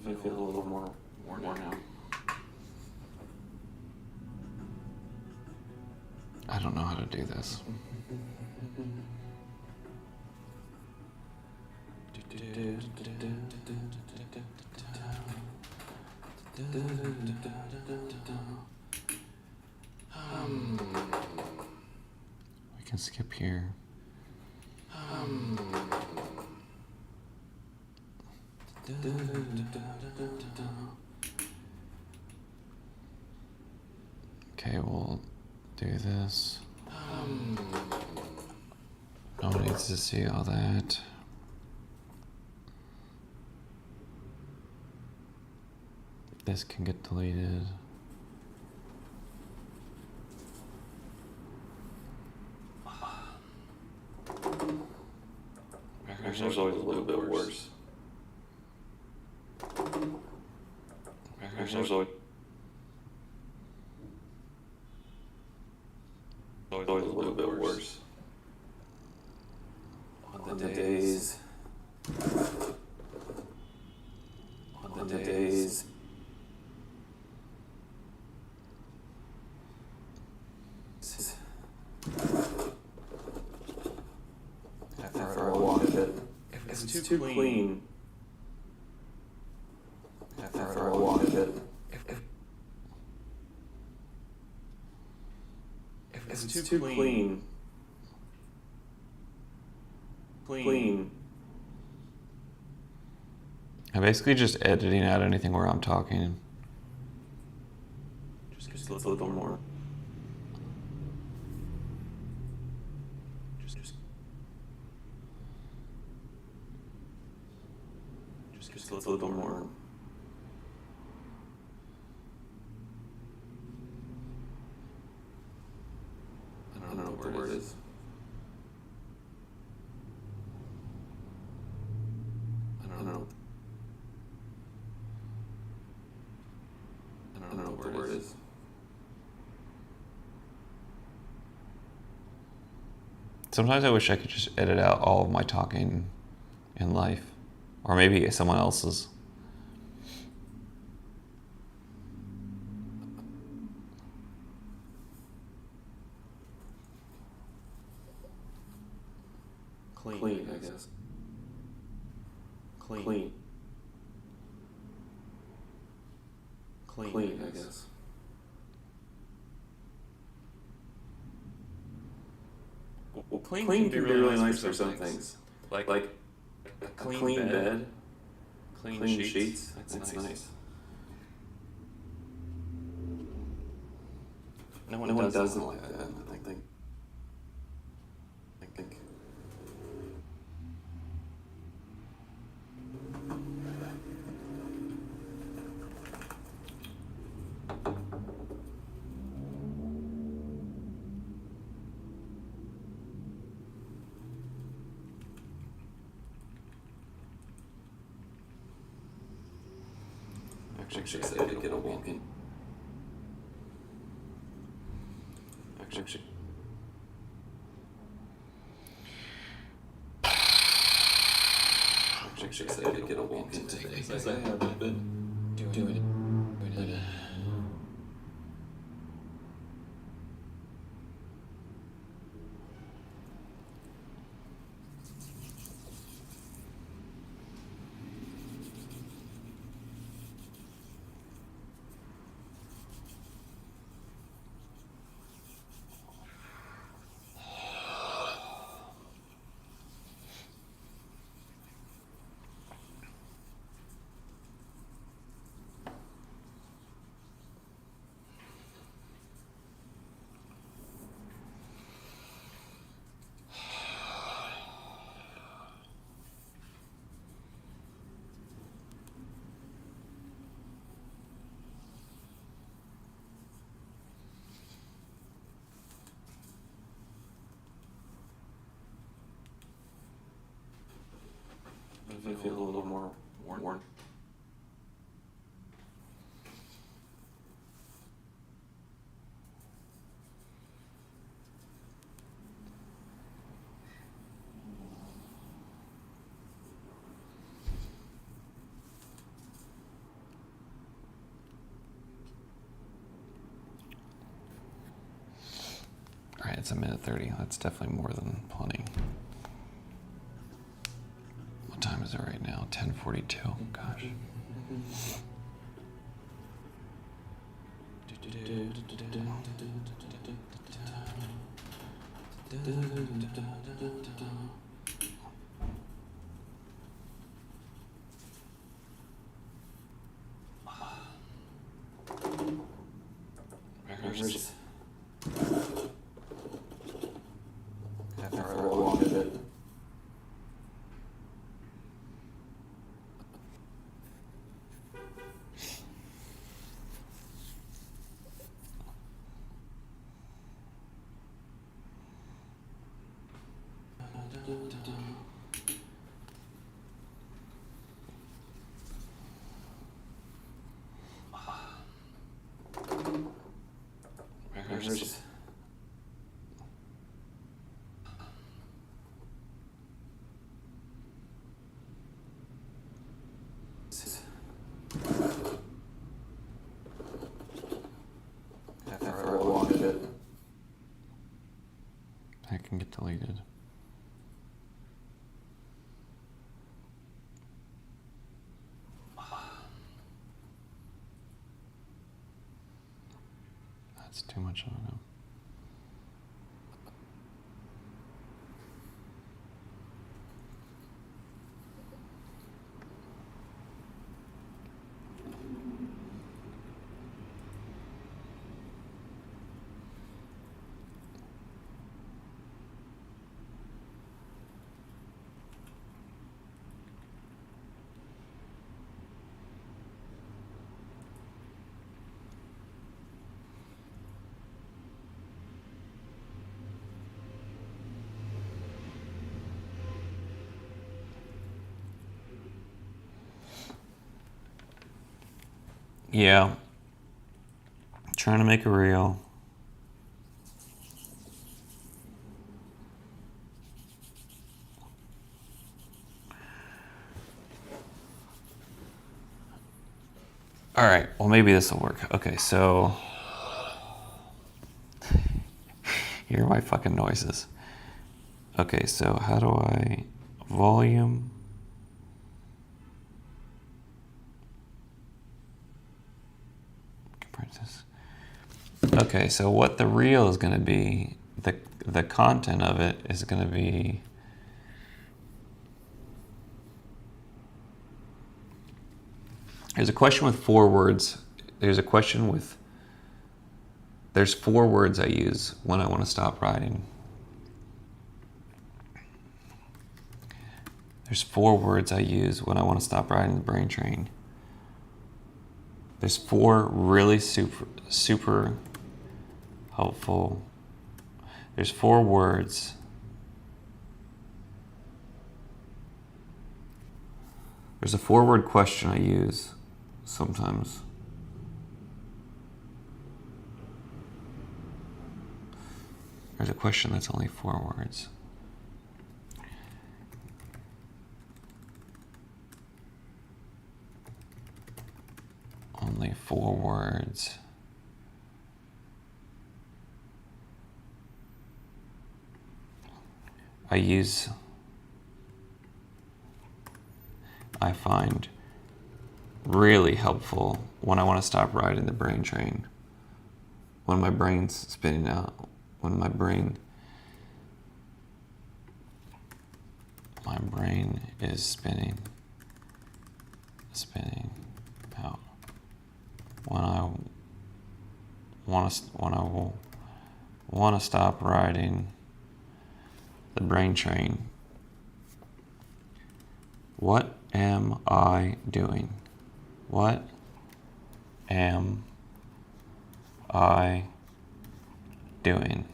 Speaker 4: I feel a little more worn out.
Speaker 1: I don't know how to do this. We can skip here. Okay, we'll do this. No one needs to see all that. This can get deleted.
Speaker 4: There's always a little bit worse. There's always a little bit worse. On the days. On the days. After I wash it, if it's too clean. After I wash it, if it's too clean.
Speaker 1: I'm basically just editing out anything where I'm talking.
Speaker 4: Just a little more. Just a little more. I don't know what the word is. I don't know. I don't know what the word is.
Speaker 1: Sometimes I wish I could just edit out all of my talking in life, or maybe someone else's.
Speaker 4: Clean, I guess. Clean, I guess. Well, clean can be really nice for some things. Like a clean bed, clean sheets. That's nice. No one doesn't like that. I think. Actually, I did get a walk-in. Actually. I did get a walk-in today. Because I haven't been doing it. I feel a little more worn.
Speaker 1: All right, it's 1:30. That's definitely more than plenty. What time is it right now? 10:42. Gosh.
Speaker 4: Records. After a long bit. Records. After a long bit.
Speaker 1: That can get deleted. That's too much of it. Yeah. Trying to make it real. All right, well, maybe this will work. Okay, so here are my fucking noises. Okay, so how do I volume? This. Okay, so what the reel is going to be, the content of it is going to be there's a question with 4 words. There's 4 words I use when I want to stop writing. There's 4 words I use when I want to stop riding the brain train. There's 4 really super helpful. There's 4 words. There's a 4-word question I use sometimes. There's a question that's only 4 words. Only 4 words. I find really helpful when I want to stop riding the brain train. When my brain's spinning out. When my brain is spinning out. When I want to stop riding the brain train. What am I doing? What am I doing?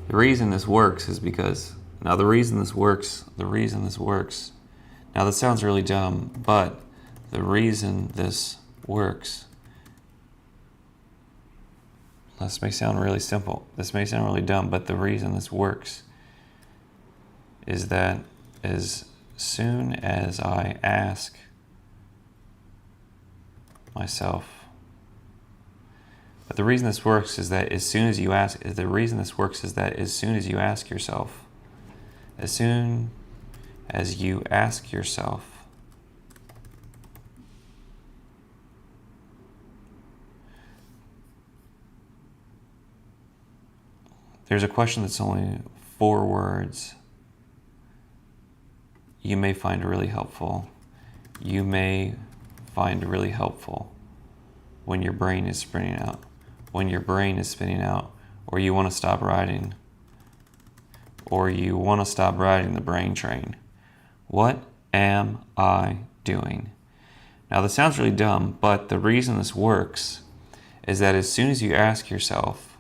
Speaker 1: The reason this works is because, now the reason this works, now this sounds really dumb, but the reason this works, this may sound really simple, this may sound really dumb, but the reason this works is that as soon as I ask myself, but the reason this works is that as soon as you ask, the reason this works is that as soon as you ask yourself, as soon as you ask yourself, there's a question that's only 4 words. You may find really helpful. You may find really helpful when your brain is spinning out. When your brain is spinning out, or you want to stop riding, or you want to stop riding the brain train. What am I doing? Now this sounds really dumb, but the reason this works is that as soon as you ask yourself,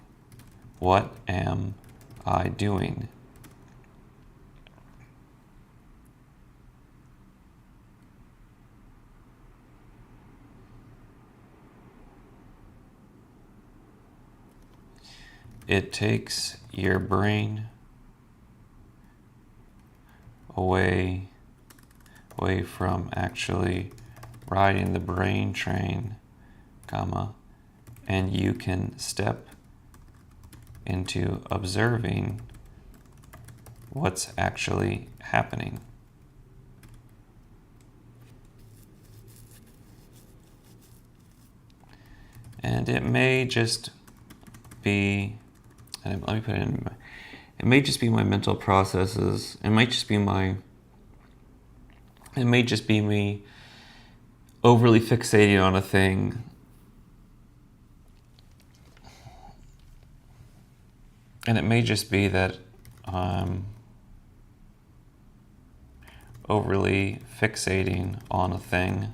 Speaker 1: what am I doing? It takes your brain away from actually riding the brain train, and you can step into observing what's actually happening. And it may just be, and let me put it in, it may just be my mental processes, it might just be me overly fixating on a thing. And it may just be that I'm overly fixating on a thing,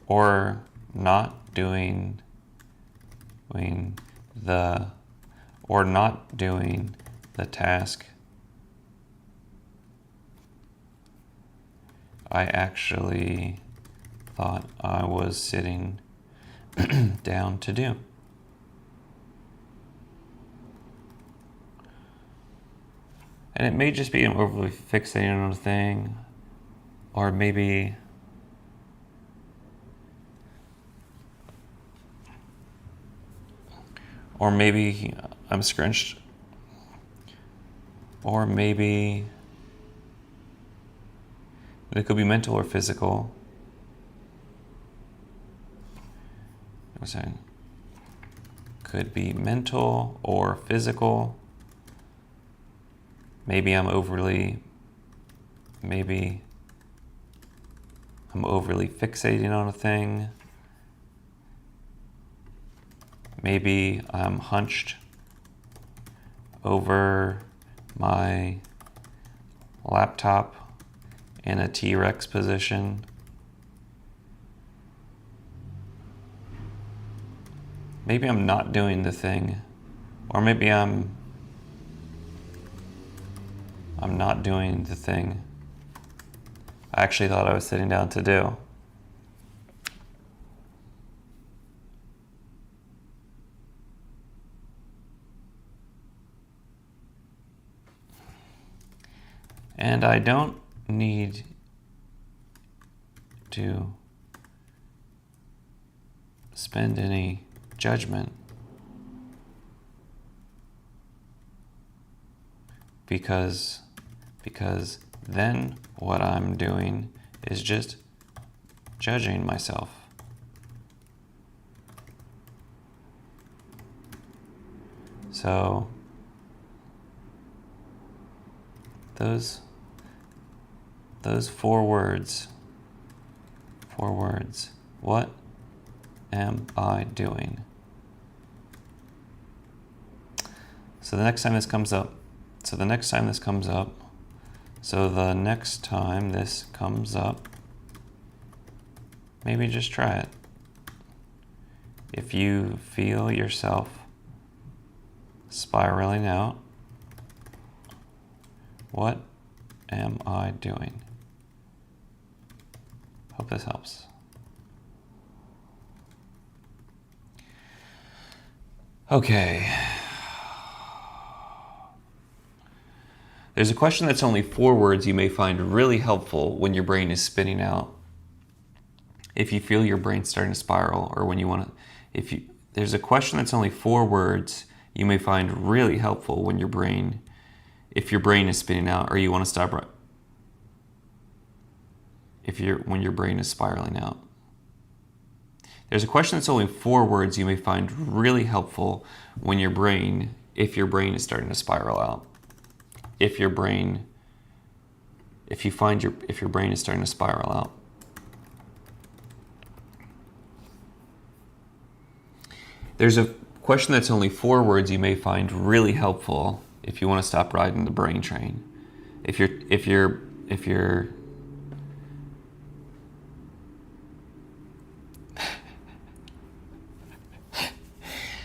Speaker 1: or not doing the task I actually thought I was sitting down to do. And it may just be I'm overly fixated on a thing, or maybe I'm scrunched, or maybe it could be mental or physical. I'm saying could be mental or physical. Maybe I'm overly fixating on a thing. Maybe I'm hunched over my laptop in a T-Rex position. Maybe I'm not doing the thing, or maybe I'm not doing the thing I actually thought I was sitting down to do. And I don't need to spend any judgment because then what I'm doing is just judging myself. So those four words, what am I doing? So the next time this comes up, maybe just try it. If you feel yourself spiraling out, what am I doing? Hope this helps. Okay. There's a question that's only 4 words you may find really helpful when your brain is spinning out. If you feel your brain starting to spiral, or when you want to, there's a question that's only 4 words you may find really helpful when if your brain is spinning out, or you want to stop when your brain is spiraling out. There's a question that's only 4 words you may find really helpful when if your brain is starting to spiral out. If your brain is starting to spiral out. There's a question that's only 4 words you may find really helpful if you want to stop riding the brain train.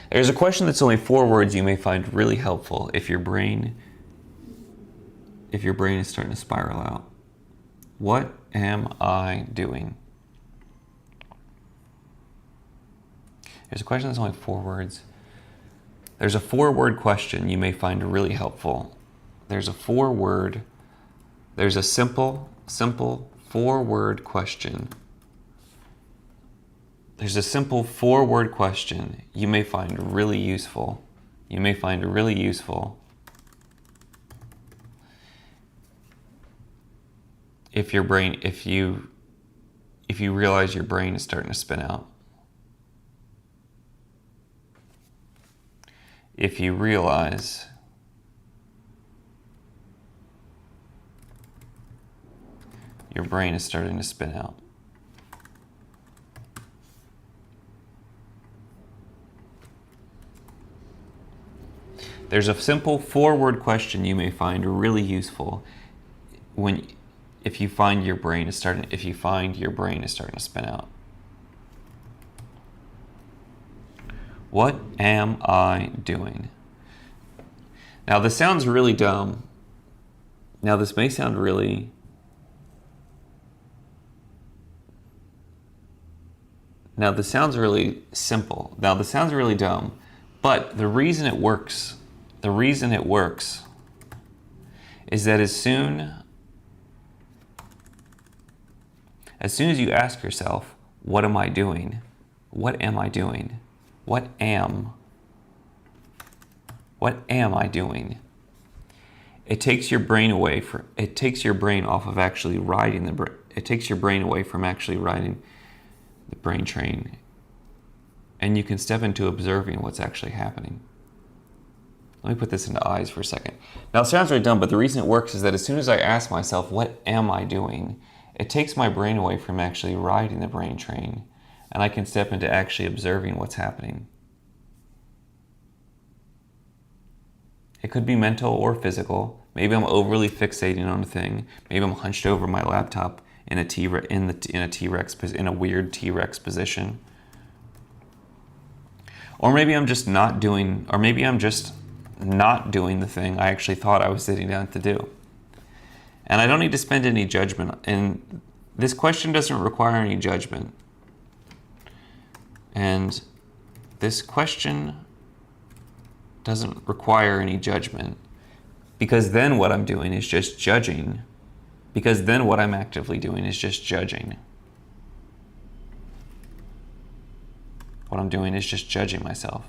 Speaker 1: There's a question that's only 4 words you may find really helpful if your brain is starting to spiral out. What am I doing? There's a question that's only 4 words. There's a 4-word question you may find really helpful. There's a simple 4-word question. There's a simple 4-word question you may find really useful. If you realize your brain is starting to spin out. If you realize your brain is starting to spin out. There's a simple 4-word question you may find really useful if you find your brain is starting to spin out. What am I doing? Now this sounds really dumb. Now this may sound really simple. Now this sounds really dumb, but the reason it works is that as soon as you ask yourself, what am I doing? What am I doing? What am I doing? It takes your brain away from, it takes your brain off of actually riding the, it takes your brain away from actually riding the brain train. And you can step into observing what's actually happening. Let me put this into eyes for a second. Now it sounds really dumb, but the reason it works is that as soon as I ask myself, what am I doing? It takes my brain away from actually riding the brain train, and I can step into actually observing what's happening. It could be mental or physical. Maybe I'm overly fixating on a thing. Maybe I'm hunched over my laptop in a weird T-Rex position. Or maybe I'm just not doing the thing I actually thought I was sitting down to do. And I don't need to spend any judgment. And this question doesn't require any judgment. And this question doesn't require any judgment, because then what I'm doing is just judging. Because then what I'm actively doing is just judging. What I'm doing is just judging myself.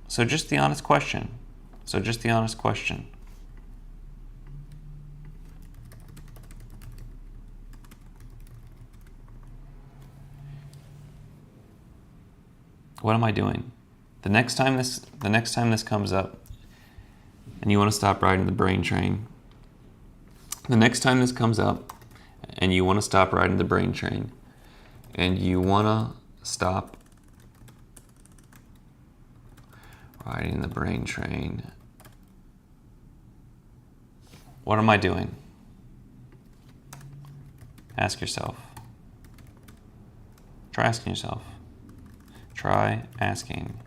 Speaker 1: So just the honest question. What am I doing? The next time this comes up and you want to stop riding the brain train. The next time this comes up and you want to stop riding the brain train and you want to stop riding the brain train. What am I doing? Ask yourself. Try asking yourself. Try asking.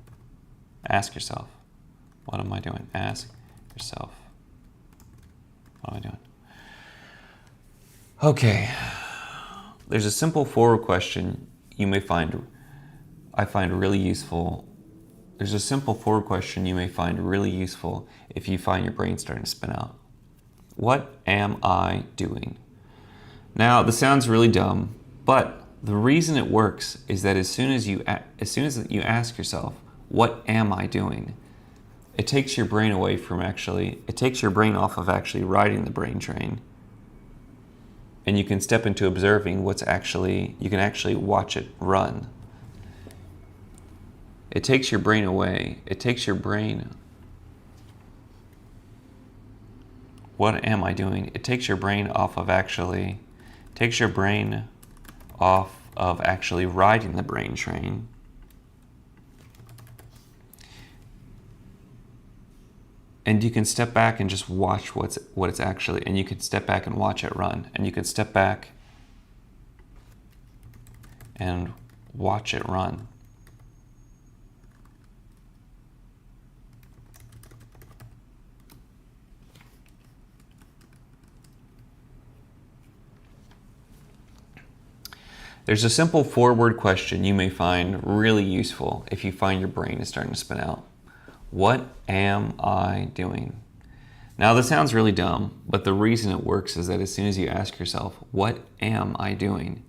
Speaker 1: Ask yourself. What am I doing? Ask yourself. What am I doing? Okay. There's a simple forward question I find really useful. There's a simple forward question you may find really useful if you find your brain starting to spin out. What am I doing? Now, this sounds really dumb, but the reason it works is that as soon as you ask yourself, what am I doing? It takes your brain off of actually riding the brain train. And you can step into observing you can actually watch it run. It takes your brain away. What am I doing? It takes your brain off of actually riding the brain train. And you can step back and just watch and you can step back and watch it run. And you can step back and watch it run. There's a simple forward question you may find really useful if you find your brain is starting to spin out. What am I doing? Now, this sounds really dumb, but the reason it works is that as soon as you ask yourself, what am I doing?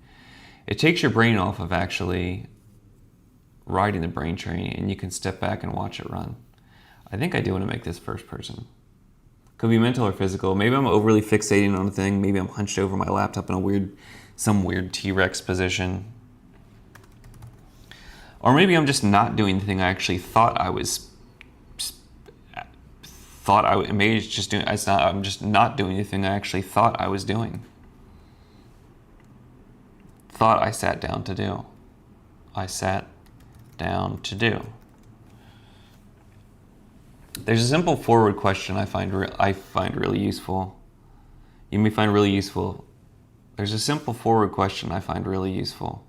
Speaker 1: It takes your brain off of actually riding the brain train, and you can step back and watch it run. I think I do want to make this first person. Could be mental or physical. Maybe I'm overly fixating on a thing. Maybe I'm hunched over my laptop in some weird T-Rex position. Or maybe I'm just not doing the thing I actually thought I was. Maybe it's just doing. I'm just not doing the thing I actually thought I was doing. Thought I sat down to do. There's a simple forward question I find really useful. You may find really useful. There's a simple forward question I find really useful.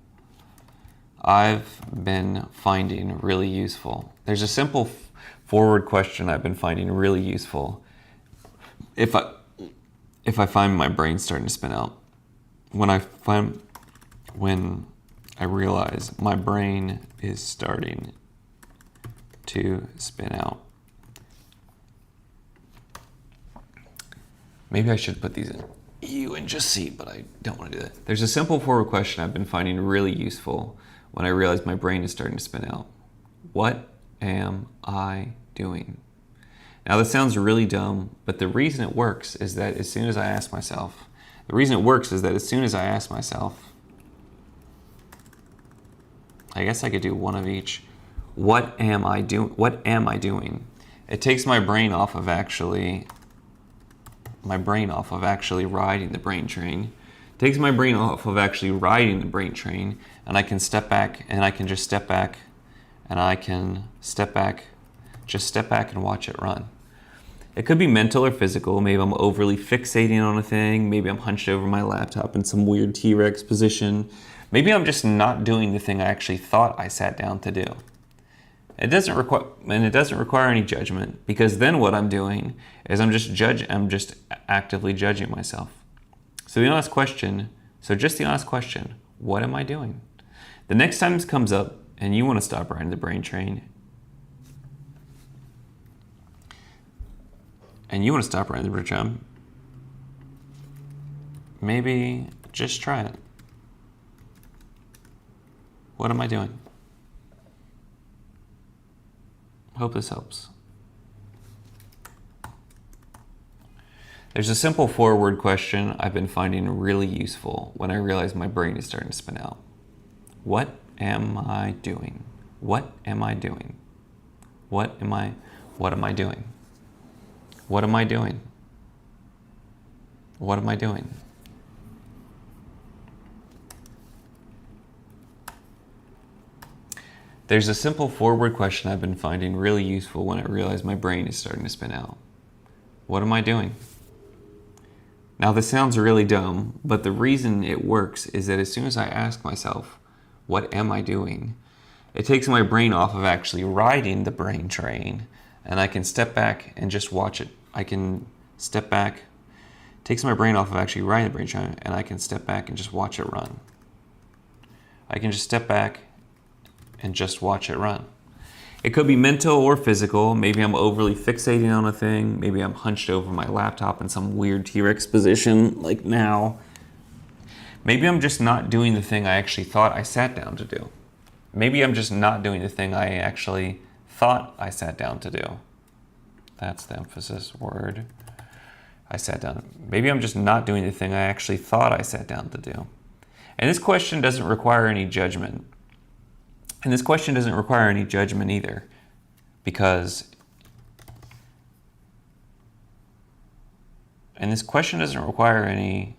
Speaker 1: I've been finding really useful. There's a simple forward question I've been finding really useful. If I find my brain starting to spin out, when I realize my brain is starting to spin out. Maybe I should put these in EU and just see, but I don't want to do that. There's a simple forward question I've been finding really useful when I realize my brain is starting to spin out. What am I doing? Now this sounds really dumb, but the reason it works is that as soon as I ask myself, I guess I could do one of each. What am I doing? What am I doing? It takes my brain off of actually riding the brain train. It takes my brain off of actually riding the brain train, and I can step back, and I can just step back, and I can step back, just step back and watch it run. It could be mental or physical. Maybe I'm overly fixating on a thing. Maybe I'm hunched over my laptop in some weird T-Rex position. Maybe I'm just not doing the thing I actually thought I sat down to do. It doesn't require any judgment, because then what I'm doing is I'm just actively judging myself. So just the honest question, what am I doing? The next time this comes up and you want to stop riding the brain train, maybe just try it. What am I doing? Hope this helps. There's a simple forward question I've been finding really useful when I realize my brain is starting to spin out. What am I doing? What am I doing? What am I doing? What am I doing? What am I doing? There's a simple forward question I've been finding really useful when I realize my brain is starting to spin out. What am I doing? Now this sounds really dumb, but the reason it works is that as soon as I ask myself, what am I doing? It takes my brain off of actually riding the brain train, and I can step back and just watch it. Takes my brain off of actually riding the brain train, and I can step back and just watch it run. I can just step back and just watch it run. It could be mental or physical. Maybe I'm overly fixating on a thing. Maybe I'm hunched over my laptop in some weird T-Rex position, like now. Maybe I'm just not doing the thing I actually thought I sat down to do. Maybe I'm just not doing the thing I actually thought I sat down to do. That's the emphasis word. I sat down. Maybe I'm just not doing the thing I actually thought I sat down to do. And this question doesn't require any judgment. And this question doesn't require any judgment either, because this question doesn't require any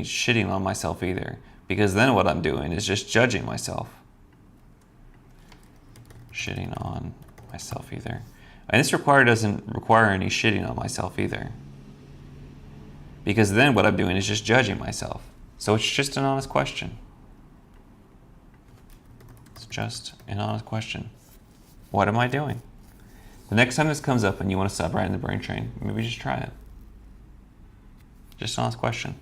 Speaker 1: shitting on myself either, because then what I'm doing is just judging myself. Shitting on myself either. And this doesn't require any shitting on myself either, because then what I'm doing is just judging myself. So it's just an honest question. It's just an honest question. What am I doing? The next time this comes up and you want to stop riding the brain train, maybe just try it. Just an honest question.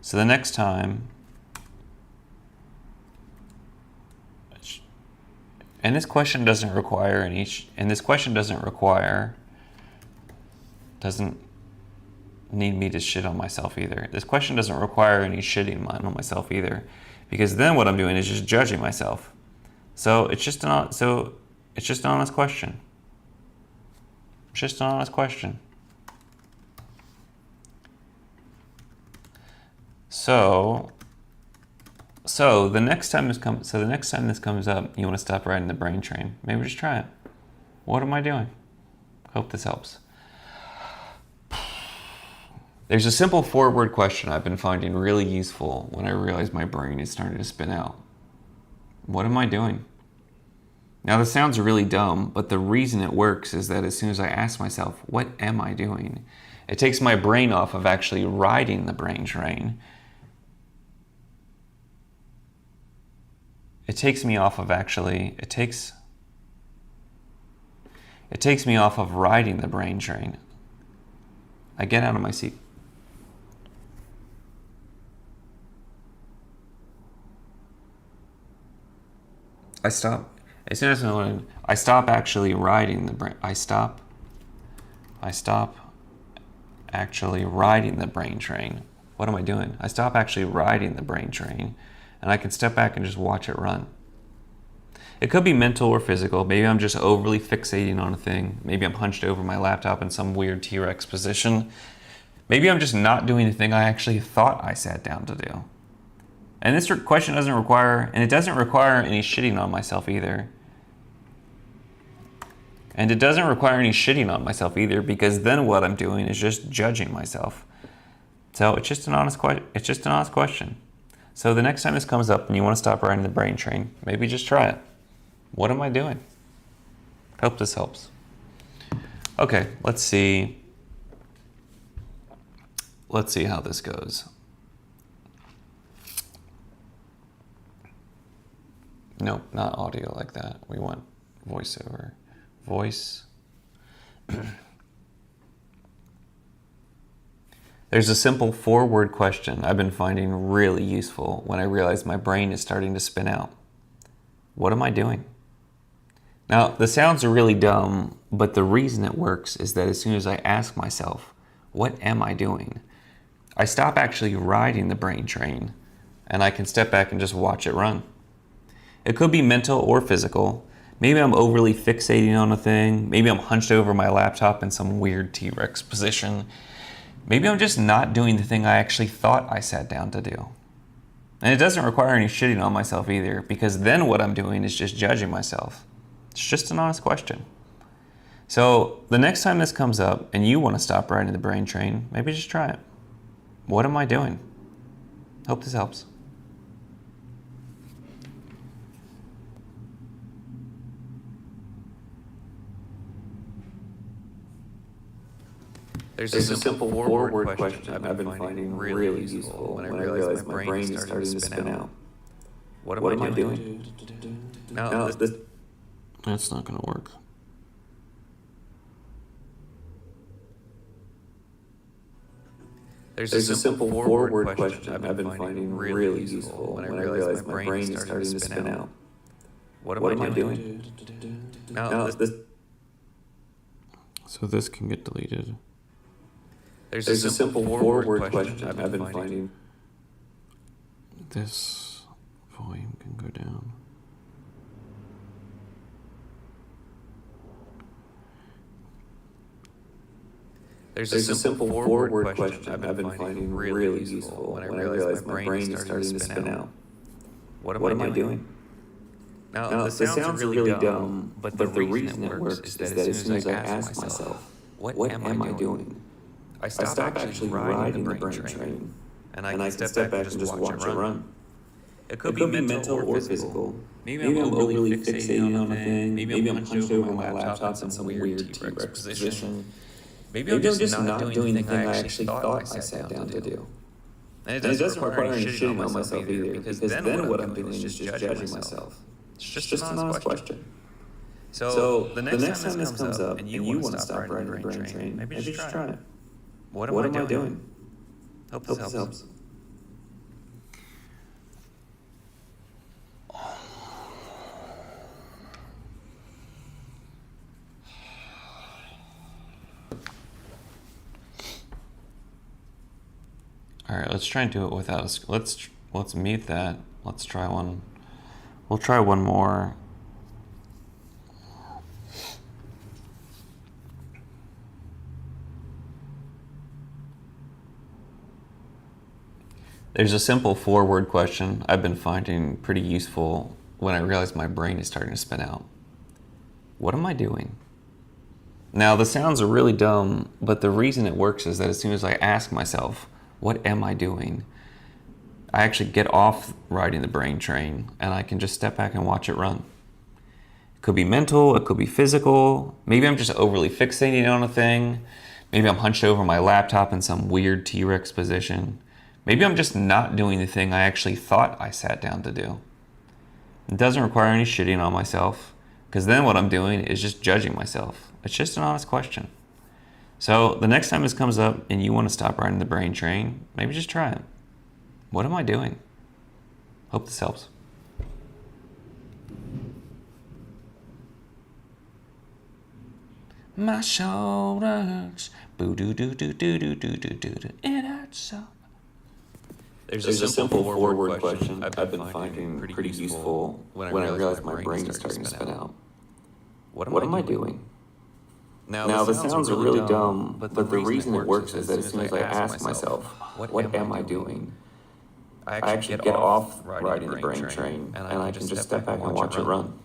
Speaker 1: So the next time, and this question doesn't need me to shit on myself either. This question doesn't require any shitting on myself either, because then what I'm doing is just judging myself. So it's just an honest question. It's just an honest question. So the next time this comes up, you want to stop riding the brain train, maybe just try it. What am I doing? Hope this helps. There's a simple forward question I've been finding really useful when I realize my brain is starting to spin out. What am I doing? Now this sounds really dumb, but the reason it works is that as soon as I ask myself, what am I doing? It takes my brain off of actually riding the brain train. It takes me off of riding the brain train. I get out of my seat. I stop. As soon as I stop actually riding the brain, I stop actually riding the brain train. What am I doing? I stop actually riding the brain train, and I can step back and just watch it run. It could be mental or physical. Maybe I'm just overly fixating on a thing. Maybe I'm hunched over my laptop in some weird T-Rex position. Maybe I'm just not doing the thing I actually thought I sat down to do. And this question doesn't require, and it doesn't require any shitting on myself either. And it doesn't require any shitting on myself either, because then what I'm doing is just judging myself. So it's just an honest question. So the next time this comes up and you want to stop riding the brain train, maybe just try it. What am I doing? Hope this helps. Okay, let's see. Let's see how this goes. Nope, not audio like that. We want voiceover. Voice. There's a simple 4-word question I've been finding really useful when I realize my brain is starting to spin out. What am I doing? Now, the sounds are really dumb, but the reason it works is that as soon as I ask myself, what am I doing? I stop actually riding the brain train, and I can step back and just watch it run. It could be mental or physical. Maybe I'm overly fixating on a thing. Maybe I'm hunched over my laptop in some weird T-Rex position. Maybe I'm just not doing the thing I actually thought I sat down to do. And it doesn't require any shitting on myself either, because then what I'm doing is just judging myself. It's just an honest question. So the next time this comes up and you want to stop riding the brain train, maybe just try it. What am I doing? Hope this helps.
Speaker 4: There's a simple 4-word question I've been finding really useful when I realize my brain is starting to spin out. What am I doing?
Speaker 1: No, that's not going to work.
Speaker 4: There's a simple 4-word question I've been finding really useful when I realize my brain is starting to spin out. What am I doing?
Speaker 1: So this can get deleted.
Speaker 4: There's a simple 4-word question I've been finding.
Speaker 1: This volume can go down.
Speaker 4: There's a simple 4-word question I've been finding really useful when I realize my brain is starting to spin out. What am I doing? Now, the sounds are really dumb, but the reason it works is that as soon as I ask myself, what am I doing? I stop actually riding the brain train, and I can step back and just watch it run. It could be mental or physical. Maybe I'm overly fixating on a thing. Maybe I'm hunched over my laptop in some weird T-Rex position. Maybe I'm just not doing the thing I actually thought I sat down to do. And it doesn't require any shitting on myself either, because then what I'm doing is just judging myself. It's just an honest question. So the next time this comes up and you want to stop riding the brain train, maybe just try it. What am I doing? Hope this helps.
Speaker 1: All right, let's try and do it without us. Let's mute that. Let's try one. We'll try one more. There's a simple 4-word question I've been finding pretty useful when I realize my brain is starting to spin out. What am I doing? Now, the sounds are really dumb, but the reason it works is that as soon as I ask myself, what am I doing? I actually get off riding the brain train and I can just step back and watch it run. It could be mental, it could be physical. Maybe I'm just overly fixating on a thing. Maybe I'm hunched over my laptop in some weird T-Rex position. Maybe I'm just not doing the thing I actually thought I sat down to do. It doesn't require any shitting on myself, because then what I'm doing is just judging myself. It's just an honest question. So the next time this comes up and you want to stop riding the brain train, maybe just try it. What am I doing? Hope this helps. My shoulder hurts. Boo doo doo doo doo doo doo doo doo. It hurts so.
Speaker 4: There's a simple forward question I've been finding pretty useful when I realize my brain is starting to spin out. What am I doing? Now, this sounds really dumb, but the reason it works is that as soon as I ask myself, what am I doing? I actually get off riding the brain train, and I can just step back and watch it run.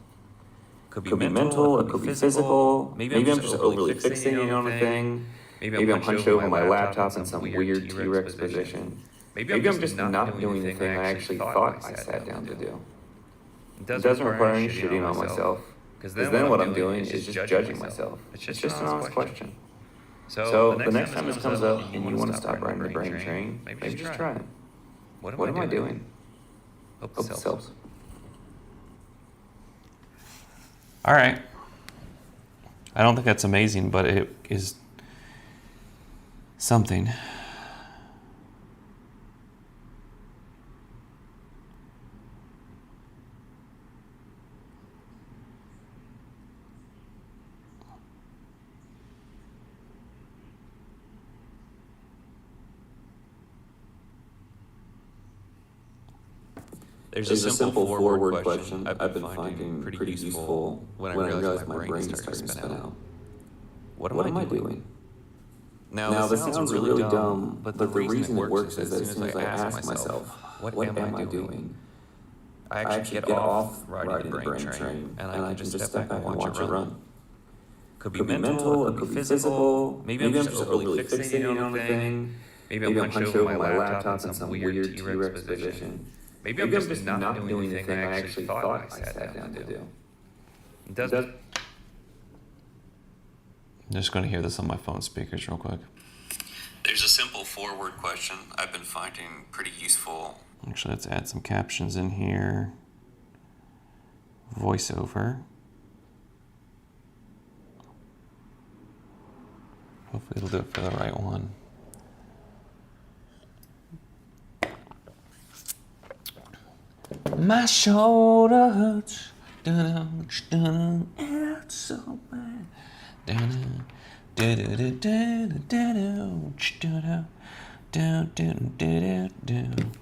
Speaker 4: Could be mental, it could be physical, maybe I'm just overly fixating on a thing, maybe I'm hunched over my laptop in some weird T-Rex position, maybe I'm just not doing the thing I actually thought I sat down to do. It doesn't require any shitting on myself, because then what I'm doing is just judging myself. It's just an honest question. So the next time this comes up and you want to stop riding the brain train, maybe just try it. What am I doing? Hope this helps.
Speaker 1: All right. I don't think that's amazing, but it is something.
Speaker 4: There's a simple forward question I've been finding pretty useful when I realize my brain is starting to spin out. What am I doing? Now, this sounds really dumb, but the reason it works is that as soon as I ask myself, what am I doing? I actually get off riding the brain train, and I can just step back and watch it run. Could be mental, it could be physical, maybe I'm just overly fixating on a thing, maybe I'm hunched over my laptop in some weird T-Rex position. Maybe I'm just not doing the thing I actually thought I sat down to do.
Speaker 1: I'm just going to hear this on my phone speakers real quick.
Speaker 4: There's a simple forward question I've been finding pretty useful.
Speaker 1: Actually, let's add some captions in here. Voiceover. Hopefully it'll do it for the right one. My shoulder hurts. Dun-dun, dun-dun, it hurts so bad. Dun-dun, dun-dun, dun-dun, dun-dun, dun-dun, dun-dun, dun-dun, dun-dun.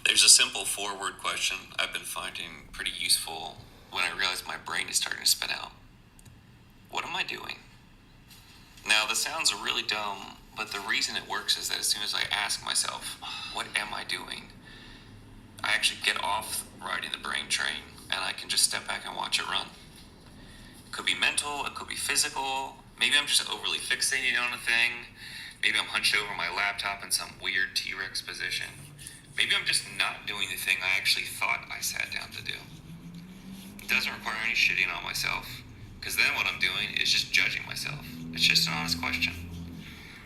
Speaker 1: There's
Speaker 4: a simple forward question I've been finding pretty useful when I realize my brain is starting to spin out. What am I doing? Now, this sounds really dumb, but the reason it works is that as soon as I ask myself, what am I doing? I actually get off riding the brain train, and I can just step back and watch it run. It could be mental, it could be physical, maybe I'm just overly fixated on a thing, maybe I'm hunched over my laptop in some weird T-Rex position, maybe I'm just not doing the thing I actually thought I sat down to do. It doesn't require any shitting on myself, because then what I'm doing is just judging myself. It's just an honest question.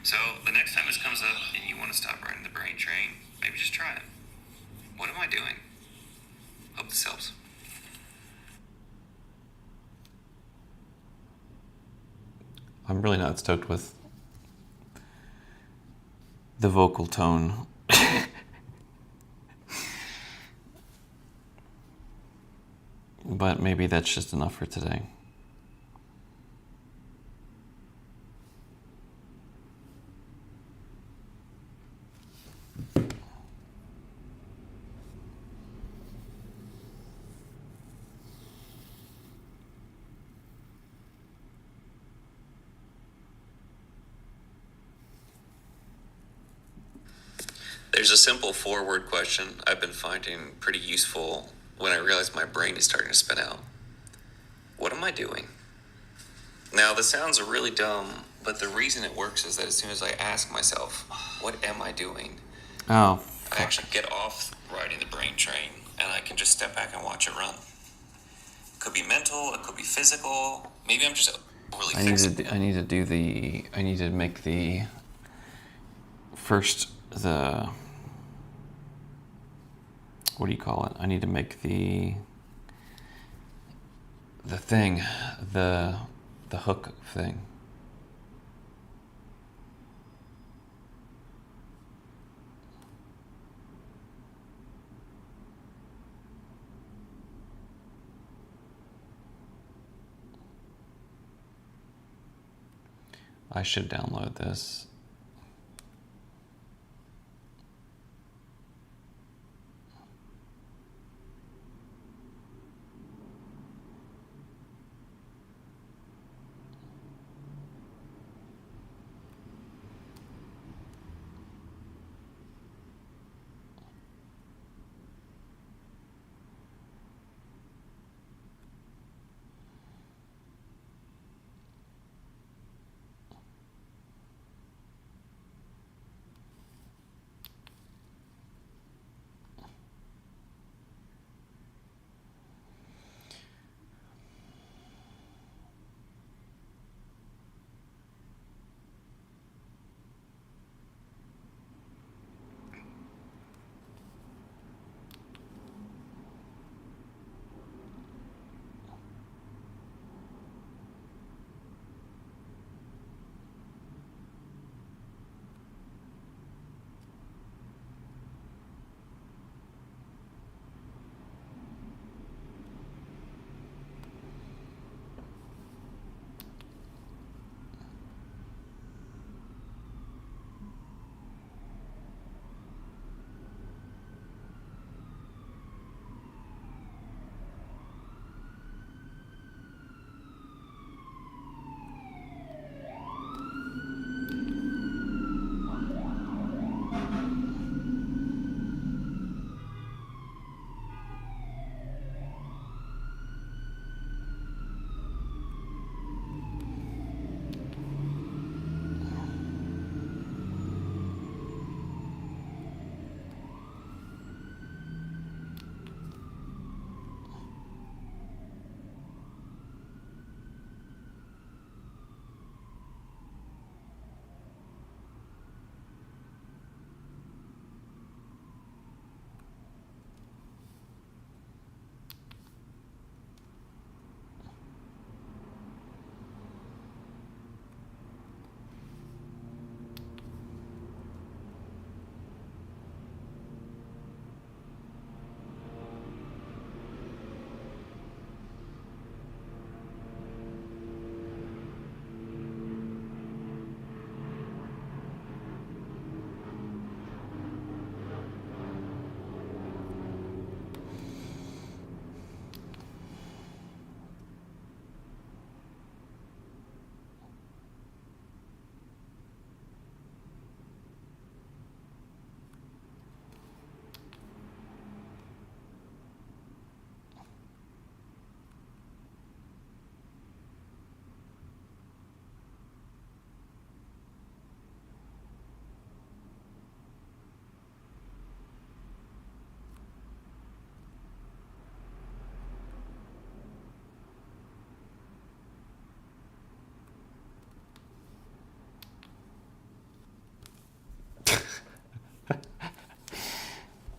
Speaker 4: So the next time this comes up and you want to stop riding the brain train, maybe just try it. What am I doing? Hope this helps.
Speaker 1: I'm really not stoked with the vocal tone. But maybe that's just enough for today.
Speaker 4: There's a simple four-word question I've been finding pretty useful when I realize my brain is starting to spin out. What am I doing? Now, this sounds really dumb, but the reason it works is that as soon as I ask myself, what am I doing?
Speaker 1: Oh,
Speaker 4: I actually get off riding the brain train, and I can just step back and watch it run. It could be mental, it could be physical. Maybe I'm just overly fixated.
Speaker 1: I need to make the first, what do you call it? I need to make the thing, the hook thing. I should download this.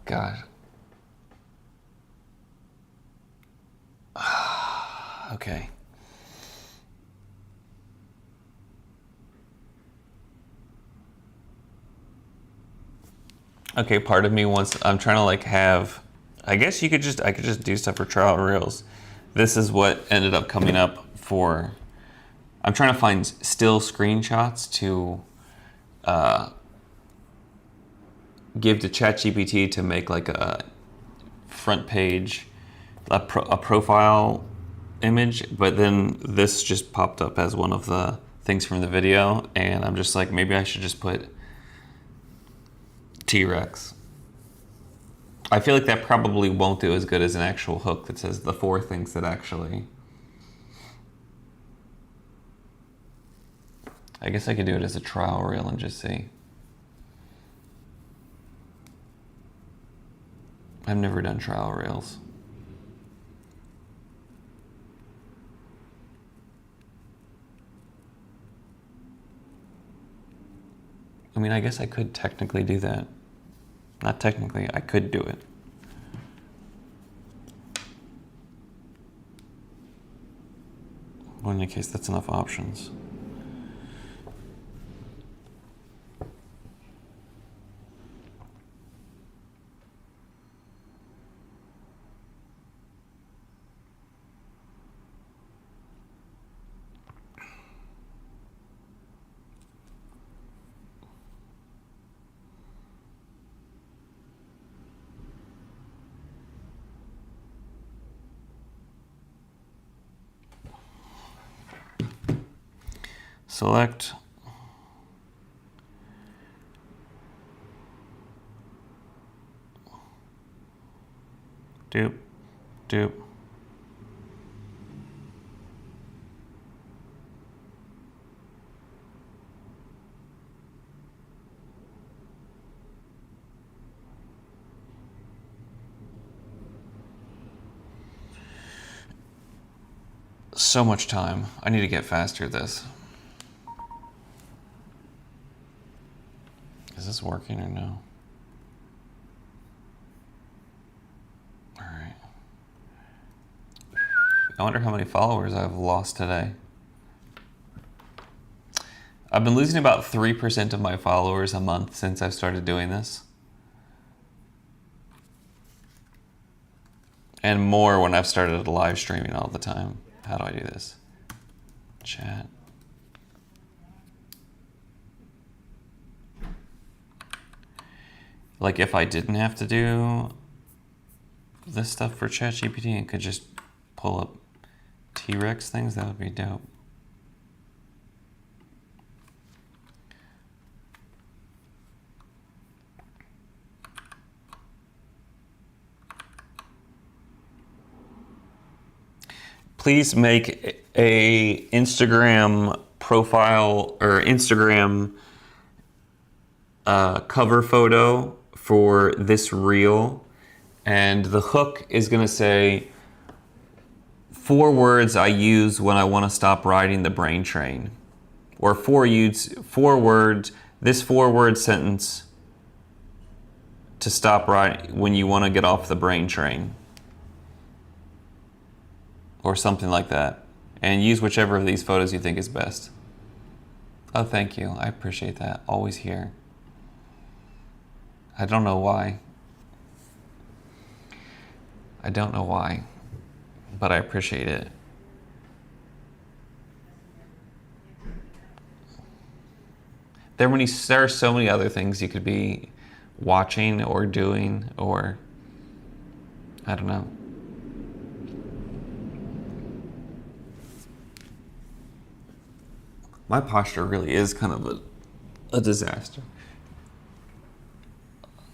Speaker 1: God. Okay. Okay, part of me wants, I'm trying to like have, I guess I could just do stuff for trial reels. This is what ended up coming up for, I'm trying to find still screenshots to give to ChatGPT to make like a front page, a profile image, but then this just popped up as one of the things from the video, and I'm just like, maybe I should just put T-Rex. I feel like that probably won't do as good as an actual hook that says the 4 things that actually... I guess I could do it as a trial reel and just see. I've never done trial reels. I mean, I guess I could technically do that. Not technically, I could do it. Well, in any case, that's enough options. Select dupe, dupe. So much time. I need to get faster at this. Is this working or no? All right. I wonder how many followers I've lost today. I've been losing about 3% of my followers a month since I've started doing this. And more when I've started live streaming all the time. How do I do this? Chat. Like if I didn't have to do this stuff for ChatGPT and could just pull up T-Rex things, that would be dope. Please make a Instagram profile or Instagram cover photo for this reel, and the hook is going to say 4 words I use when I want to stop riding the brain train, or 4 words, this 4-word sentence to stop riding when you want to get off the brain train, or something like that, and use whichever of these photos you think is best. Oh, thank you. I appreciate that. Always here. I don't know why. I don't know why, but I appreciate it. There are so many other things you could be watching or doing, or I don't know. My posture really is kind of a disaster.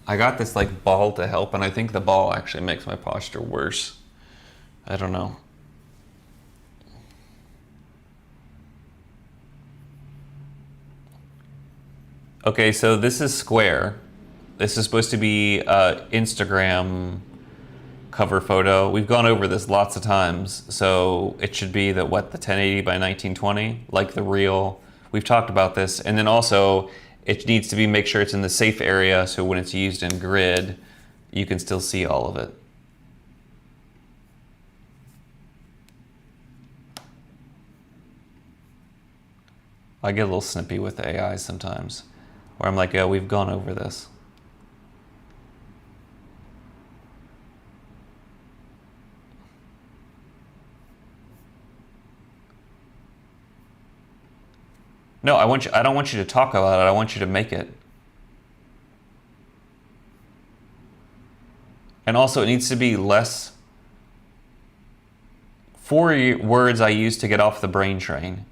Speaker 1: I got this like ball to help, and I think the ball actually makes my posture worse. I don't know. Okay, so this is square. This is supposed to be Instagram cover photo. We've gone over this lots of times, so it should be the 1080 by 1920, like the reel. We've talked about this, and then also it needs to be, make sure it's in the safe area, so when it's used in grid, you can still see all of it. I get a little snippy with the AI sometimes, where I'm like, oh, we've gone over this. No, I don't want you to talk about it. I want you to make it. And also, it needs to be less. 4 words I use to get off the brain train.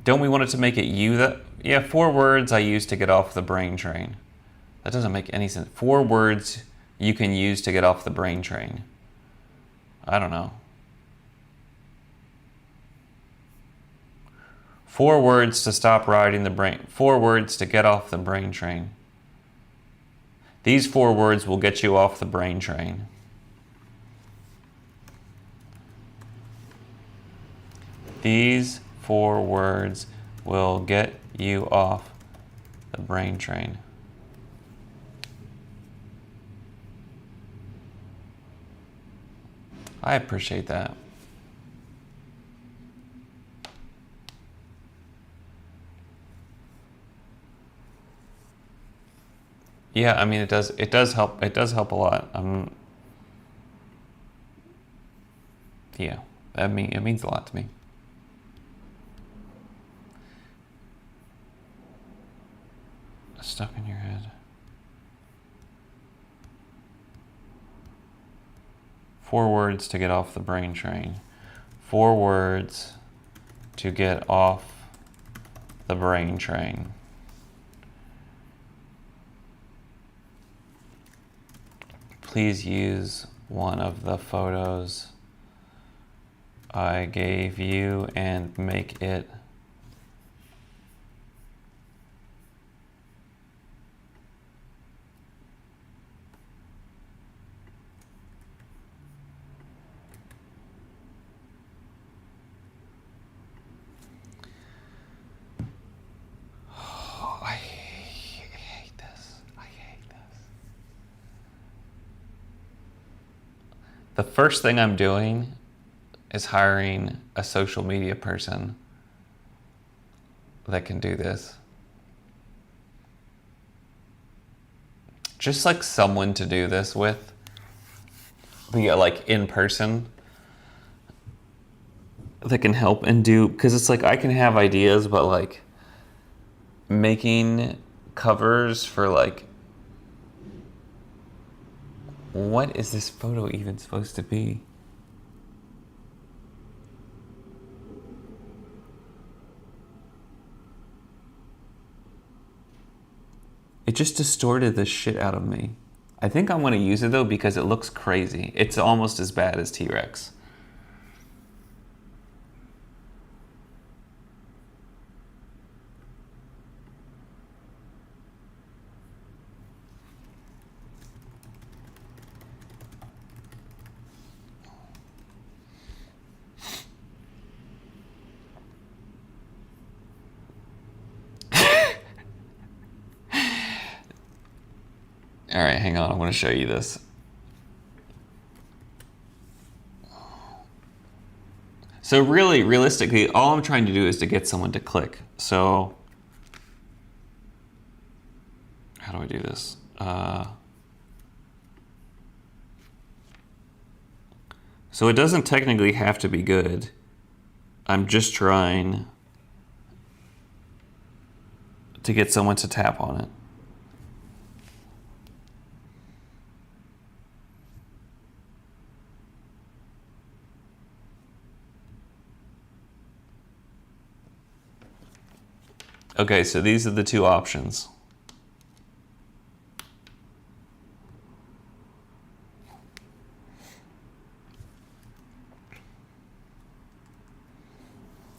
Speaker 1: Don't we want it to make it you that... Yeah, 4 words I use to get off the brain train. That doesn't make any sense. 4 words you can use to get off the brain train. I don't know. 4 words to stop riding the brain. 4 words to get off the brain train. These 4 words will get you off the brain train. These 4 words will get you off the brain train. I appreciate that. Yeah, I mean it does help. It does help a lot. Yeah, it means a lot to me. Stuck in your head. 4 words to get off the brain train. 4 words to get off the brain train. Please use one of the photos I gave you and make it the first thing I'm doing is hiring a social media person that can do this. Just like someone to do this with, like in person, that can help and do, because it's like I can have ideas, but like making covers for like, what is this photo even supposed to be? It just distorted the shit out of me. I think I'm gonna use it though because it looks crazy. It's almost as bad as T-Rex. All right, hang on. I want to show you this. So really, realistically, all I'm trying to do is to get someone to click. So how do I do this? So it doesn't technically have to be good. I'm just trying to get someone to tap on it. Okay, so these are the 2 options.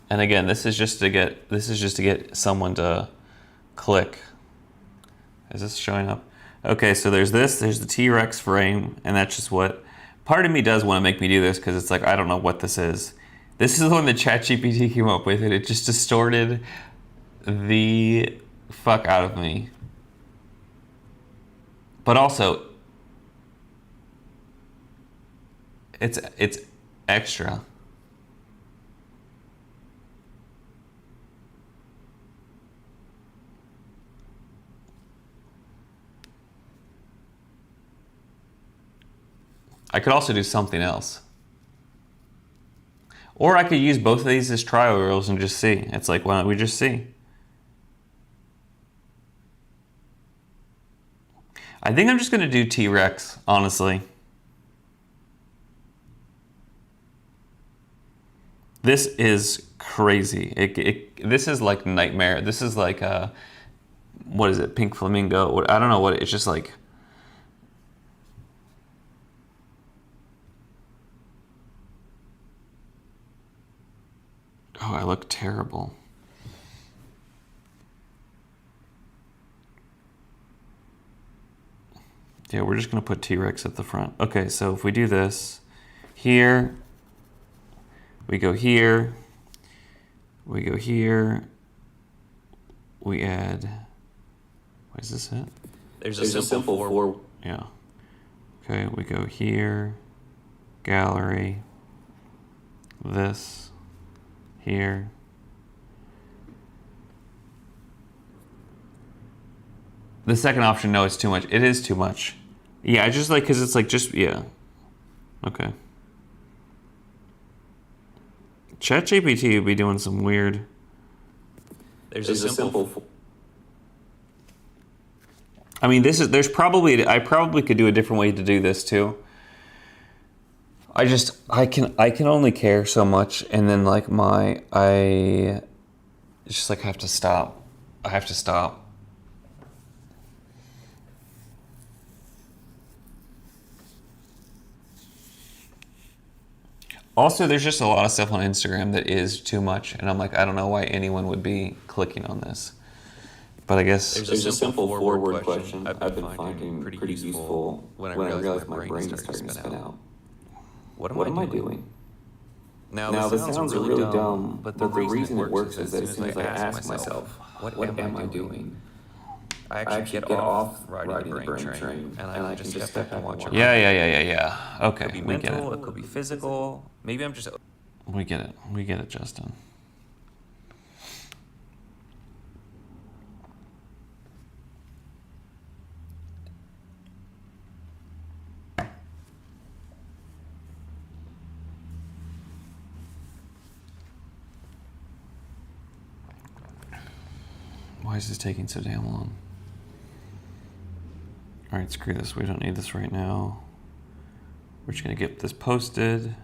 Speaker 1: And again, this is just to get someone to click. Is this showing up? Okay, so there's the T-Rex frame, and that's just what part of me does want to make me do this because it's like I don't know what this is. This is the one that ChatGPT came up with, and it just distorted the fuck out of me. But also, it's extra. I could also do something else. Or I could use both of these as trial rules and just see. It's like, why don't we just see? I think I'm just gonna do T-Rex, honestly. This is crazy. This is like nightmare. This is like what is it? Pink flamingo? I don't know what it's just like. Oh, I look terrible. Yeah, we're just gonna put T-Rex at the front. Okay, so if we do this, here, we go here, we go here, we add, what is this it?
Speaker 4: There's a simple four.
Speaker 1: Yeah. Okay, we go here, gallery, this, here. The second option, no, it's too much. It is too much. Yeah, I just like, because it's like just, yeah. Okay. ChatGPT would be doing some weird.
Speaker 4: There's a simple.
Speaker 1: I mean, I probably could do a different way to do this too. I can only care so much, and then like I just like have to stop. I have to stop. Also, there's just a lot of stuff on Instagram that is too much, and I'm like, I don't know why anyone would be clicking on this. But I guess
Speaker 4: There's a simple four-word question I've been finding pretty useful when I realize my brain is starting to spin out. What am I doing? Now, this sounds really dumb, but the reason it works is that as soon as I ask myself, what am I doing? I actually get off riding the brain train, and I can just step and watch it.
Speaker 1: Yeah. Okay,
Speaker 4: It could be
Speaker 1: we get
Speaker 4: mental,
Speaker 1: it.
Speaker 4: it could be physical. Maybe I'm just...
Speaker 1: We get it. We get it, Justin. Why is this taking so damn long? All right, screw this. We don't need this right now. We're just gonna get this posted.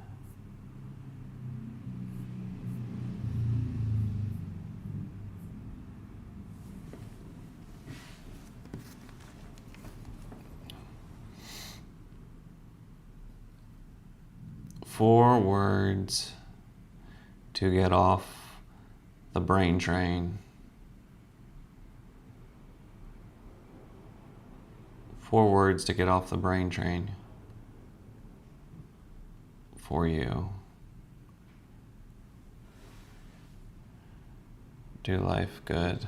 Speaker 1: Four words to get off the brain train. 4 words to get off the brain train for you. Do life good.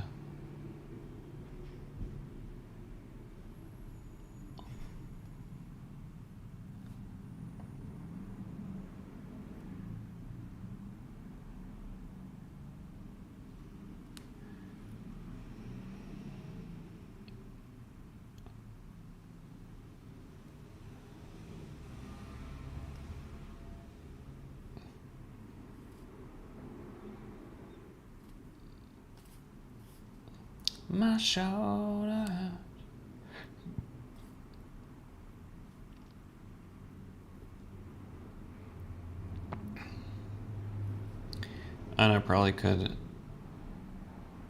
Speaker 1: My shoulder. And I probably could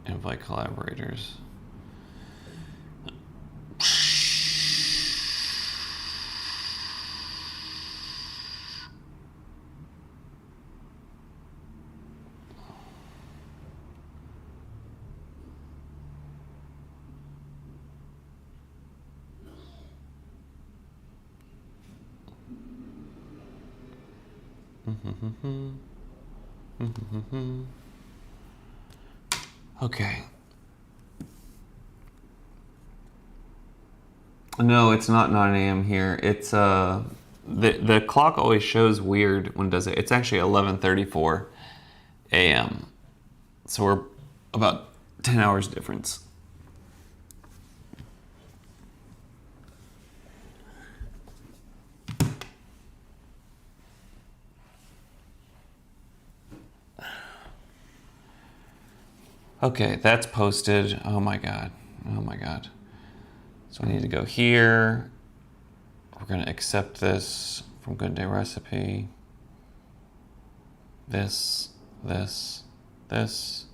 Speaker 1: invite collaborators. Okay. No, it's not 9 a.m. here. It's the clock always shows weird when it does it. It's actually 11:34 a.m. So we're about 10 hours difference. Okay, that's posted. Oh my god. Oh my god. So I need to go here. We're gonna accept this from Good Day Recipe. This. this,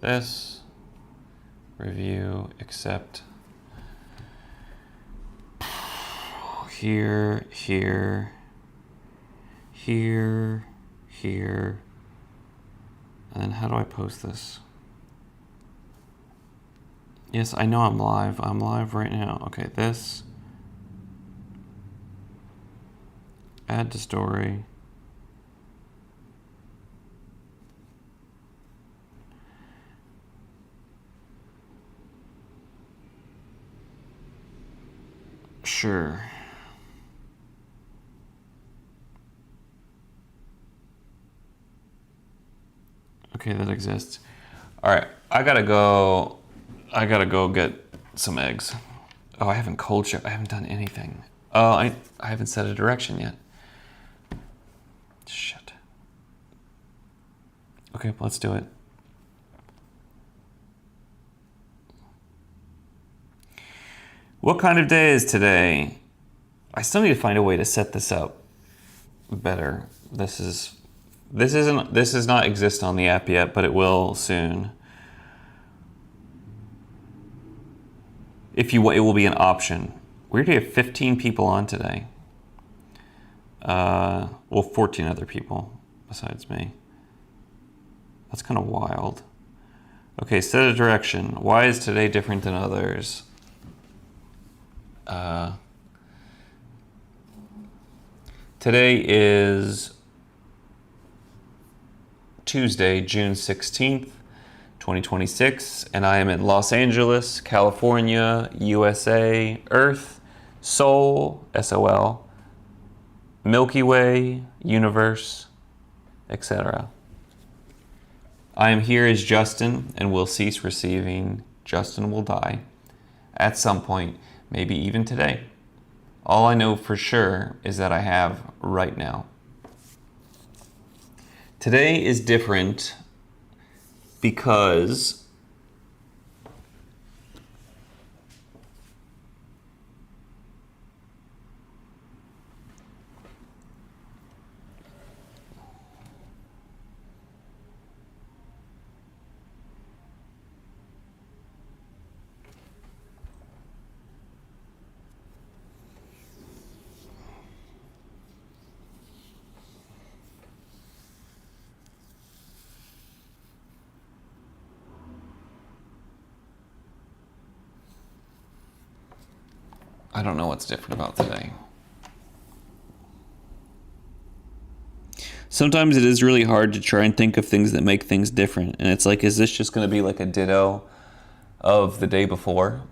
Speaker 1: this, review, accept. Here, here, here, here. And then how do I post this? Yes, I know I'm live. I'm live right now. Okay, this. Add to story. Sure. Okay, that exists. All right, I gotta go get some eggs. Oh, I haven't cold checked. I haven't done anything. Oh, I haven't set a direction yet. Shit. Okay, let's do it. What kind of day is today? I still need to find a way to set this up better. This does not exist on the app yet, but it will soon. If you want, it will be an option. We already have 15 people on today. Well, 14 other people besides me. That's kind of wild. Okay, set a direction. Why is today different than others? Today is Tuesday, June 16th, 2026, and I am in Los Angeles, California, USA, Earth, Sol, S-O-L, Milky Way, Universe, etc. I am here as Justin and will cease receiving. Justin will die at some point, maybe even today. All I know for sure is that I have right now. Today is different because I don't know what's different about today. Sometimes it is really hard to try and think of things that make things different. And it's like, is this just going to be like a ditto of the day before?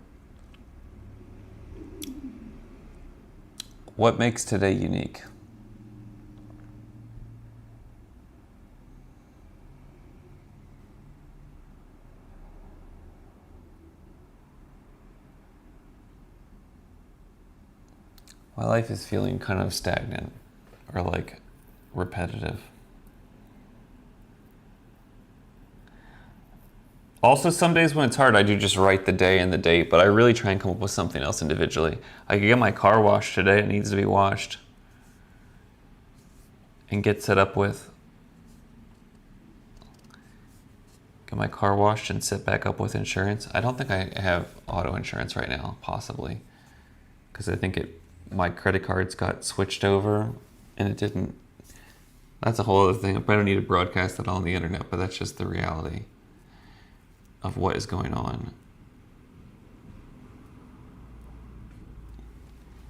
Speaker 1: What makes today unique? My life is feeling kind of stagnant or like repetitive. Also, some days when it's hard, I do just write the day and the date, but I really try and come up with something else individually. I could get my car washed today. It needs to be washed and get set up with. Get my car washed and set back up with insurance. I don't think I have auto insurance right now, possibly, because I think my credit cards got switched over and it didn't. That's a whole other thing. I don't need to broadcast it on the internet, but that's just the reality of what is going on.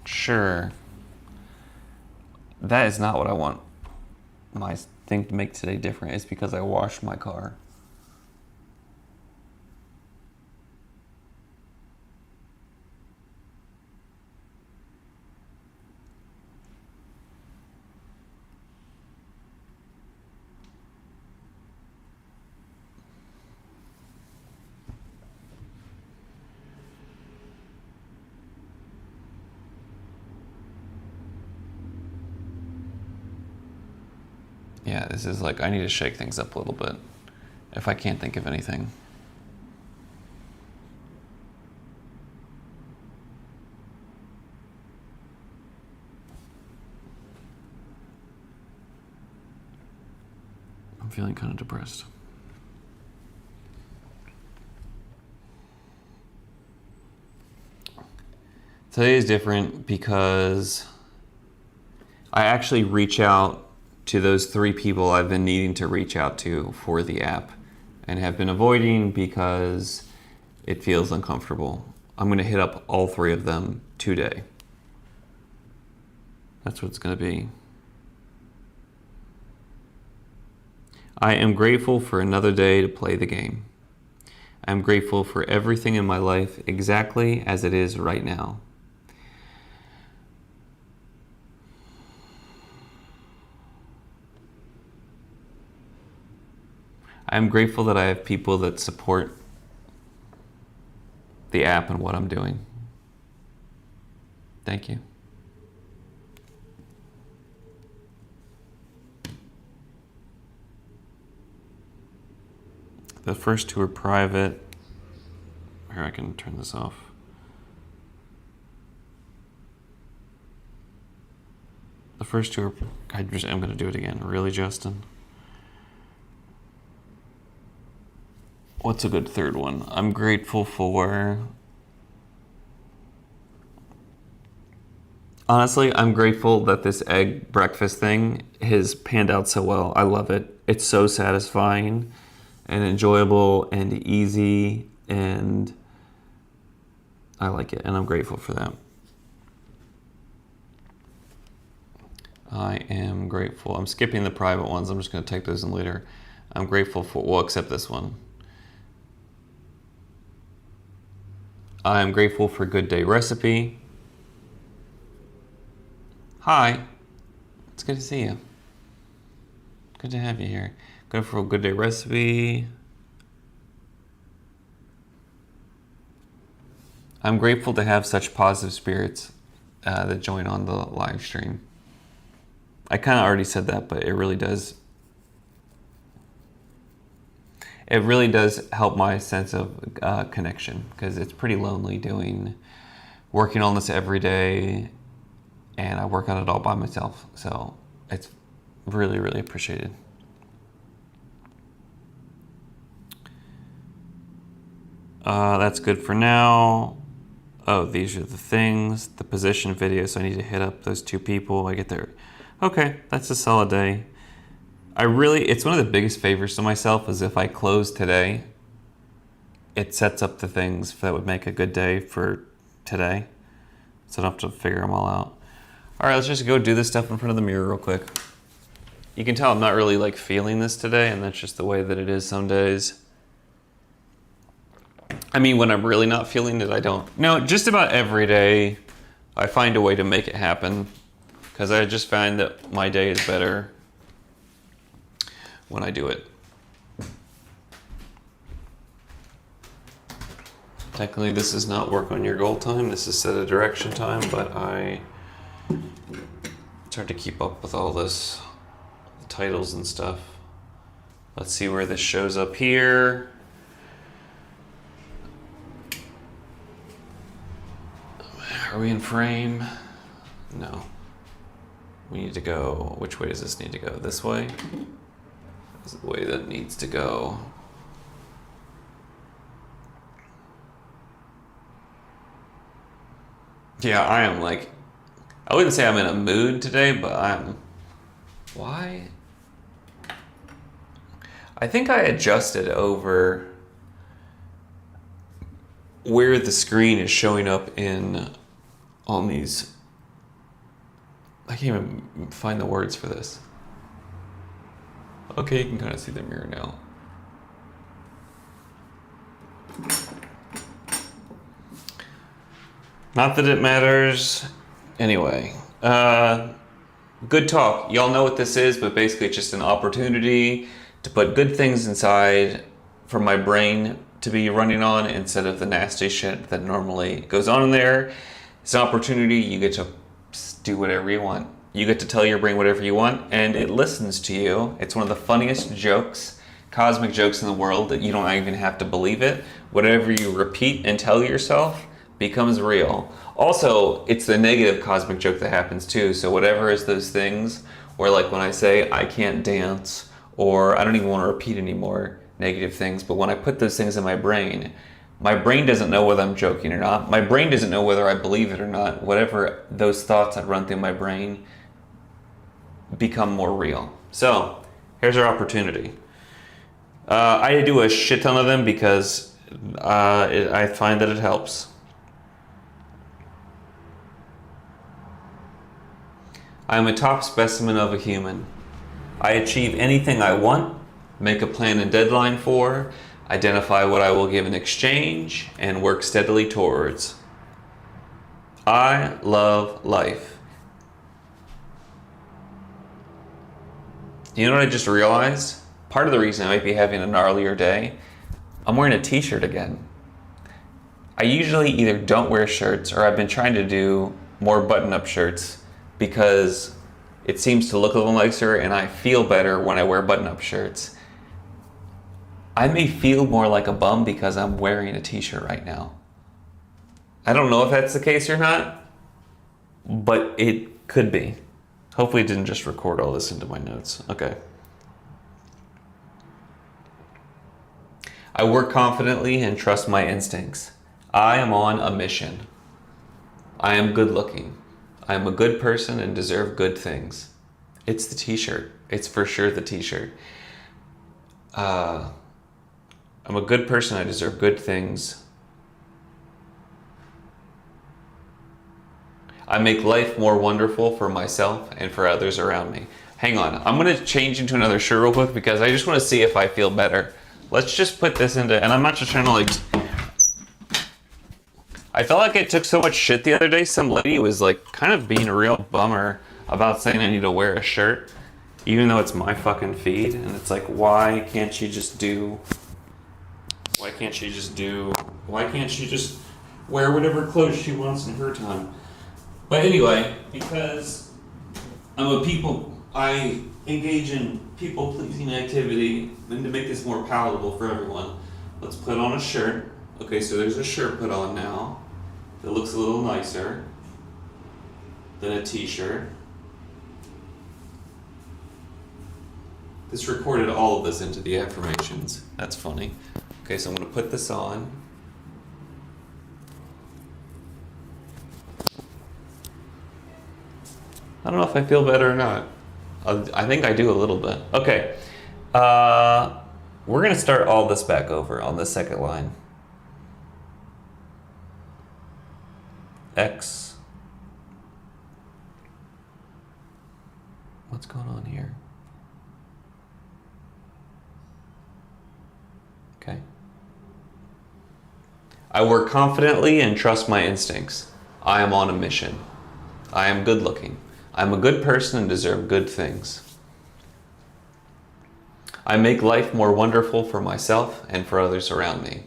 Speaker 1: Sure. That is not what I want my thing to make today different. It's because I washed my car. Yeah, this is like, I need to shake things up a little bit if I can't think of anything. I'm feeling kind of depressed. Today is different because I actually reach out to those 3 people I've been needing to reach out to for the app and have been avoiding because it feels uncomfortable. I'm going to hit up all 3 of them today. That's what it's going to be. I am grateful for another day to play the game. I'm grateful for everything in my life exactly as it is right now. I'm grateful that I have people that support the app and what I'm doing. Thank you. The first 2 are private. Here, I can turn this off. The first 2 are, I'm going to do it again. Really, Justin? What's a good 3rd one? I'm grateful for... Honestly, I'm grateful that this egg breakfast thing has panned out so well. I love it. It's so satisfying and enjoyable and easy, and I like it, and I'm grateful for that. I am grateful. I'm skipping the private ones. I'm just going to take those in later. I'm grateful for... Well, except this one. I am grateful for Good Day Recipe. Hi. It's good to see you. Good to have you here. Good for a Good Day Recipe. I'm grateful to have such positive spirits that join on the live stream. I kind of already said that, but it really does. It really does help my sense of connection, because it's pretty lonely working on this every day, and I work on it all by myself. So it's really, really appreciated. That's good for now. Oh, these are the things. The position video, so I need to hit up those 2 people. I get there. Okay, that's a solid day. It's one of the biggest favors to myself is if I close today, it sets up the things that would make a good day for today. So I don't have to figure them all out. All right, let's just go do this stuff in front of the mirror real quick. You can tell I'm not really like feeling this today, and that's just the way that it is some days. I mean, when I'm really not feeling it, I don't. No, just about every day, I find a way to make it happen, because I just find that my day is better when I do it. Technically, this is not work on your goal time. This is set a direction time, but it's hard to keep up with all this, the titles and stuff. Let's see where this shows up here. Are we in frame? No. We need to go, which way does this need to go? This way? This is the way that needs to go. Yeah, I wouldn't say I'm in a mood today, but why? I think I adjusted over where the screen is showing up on these. I can't even find the words for this. Okay, you can kind of see the mirror now. Not that it matters. Anyway, good talk. Y'all know what this is, but basically it's just an opportunity to put good things inside for my brain to be running on instead of the nasty shit that normally goes on in there. It's an opportunity. You get to do whatever you want. You get to tell your brain whatever you want, and it listens to you. It's one of the funniest jokes, cosmic jokes in the world, that you don't even have to believe it. Whatever you repeat and tell yourself becomes real. Also, it's the negative cosmic joke that happens too. So whatever is those things, or like when I say I can't dance, or I don't even want to repeat anymore negative things, but when I put those things in my brain, My brain doesn't know whether I'm joking or not. My brain doesn't know whether I believe it or not. Whatever those thoughts that run through my brain become more real. So here's our opportunity. I do a shit ton of them because I find that it helps. I am a top specimen of a human. I achieve anything I want, make a plan and deadline for, identify what I will give in exchange, and work steadily towards. I love life. You know what I just realized? Part of the reason I might be having a gnarlier day, I'm wearing a t-shirt again. I usually either don't wear shirts or I've been trying to do more button-up shirts because it seems to look a little nicer and I feel better when I wear button-up shirts. I may feel more like a bum because I'm wearing a t-shirt right now. I don't know if that's the case or not, but it could be. Hopefully it didn't just record all this into my notes. Okay. I work confidently and trust my instincts. I am on a mission. I am good looking. I am a good person and deserve good things. It's the t-shirt. It's for sure the t-shirt. I'm a good person. I deserve good things. I make life more wonderful for myself and for others around me. Hang on. I'm going to change into another shirt real quick because I just want to see if I feel better. Let's just put this into, and I'm not just trying to like, I felt like I took so much shit the other day. Some lady was like kind of being a real bummer about saying I need to wear a shirt, even though it's my fucking feed. And it's like, why can't she just wear whatever clothes she wants in her time? But anyway, because I engage in people-pleasing activity, and to make this more palatable for everyone, let's put on a shirt. Okay, so there's a shirt put on now that looks a little nicer than a t-shirt. This recorded all of this into the affirmations. That's funny. Okay, so I'm going to put this on. I don't know if I feel better or not. I think I do a little bit. Okay. We're going to start all this back over on the second line. X. What's going on here? Okay. I work confidently and trust my instincts. I am on a mission. I am good looking. I'm a good person and deserve good things. I make life more wonderful for myself and for others around me.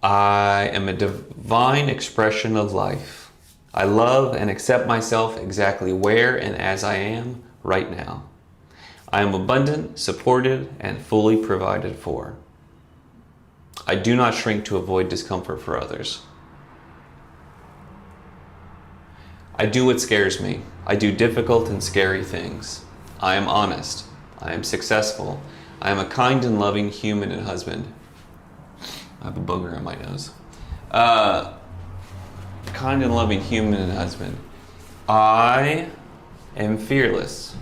Speaker 1: I am a divine expression of life. I love and accept myself exactly where and as I am right now. I am abundant, supported, and fully provided for. I do not shrink to avoid discomfort for others. I do what scares me. I do difficult and scary things. I am honest. I am successful. I am a kind and loving human and husband. I have a booger on my nose. Kind and loving human and husband. I am fearless.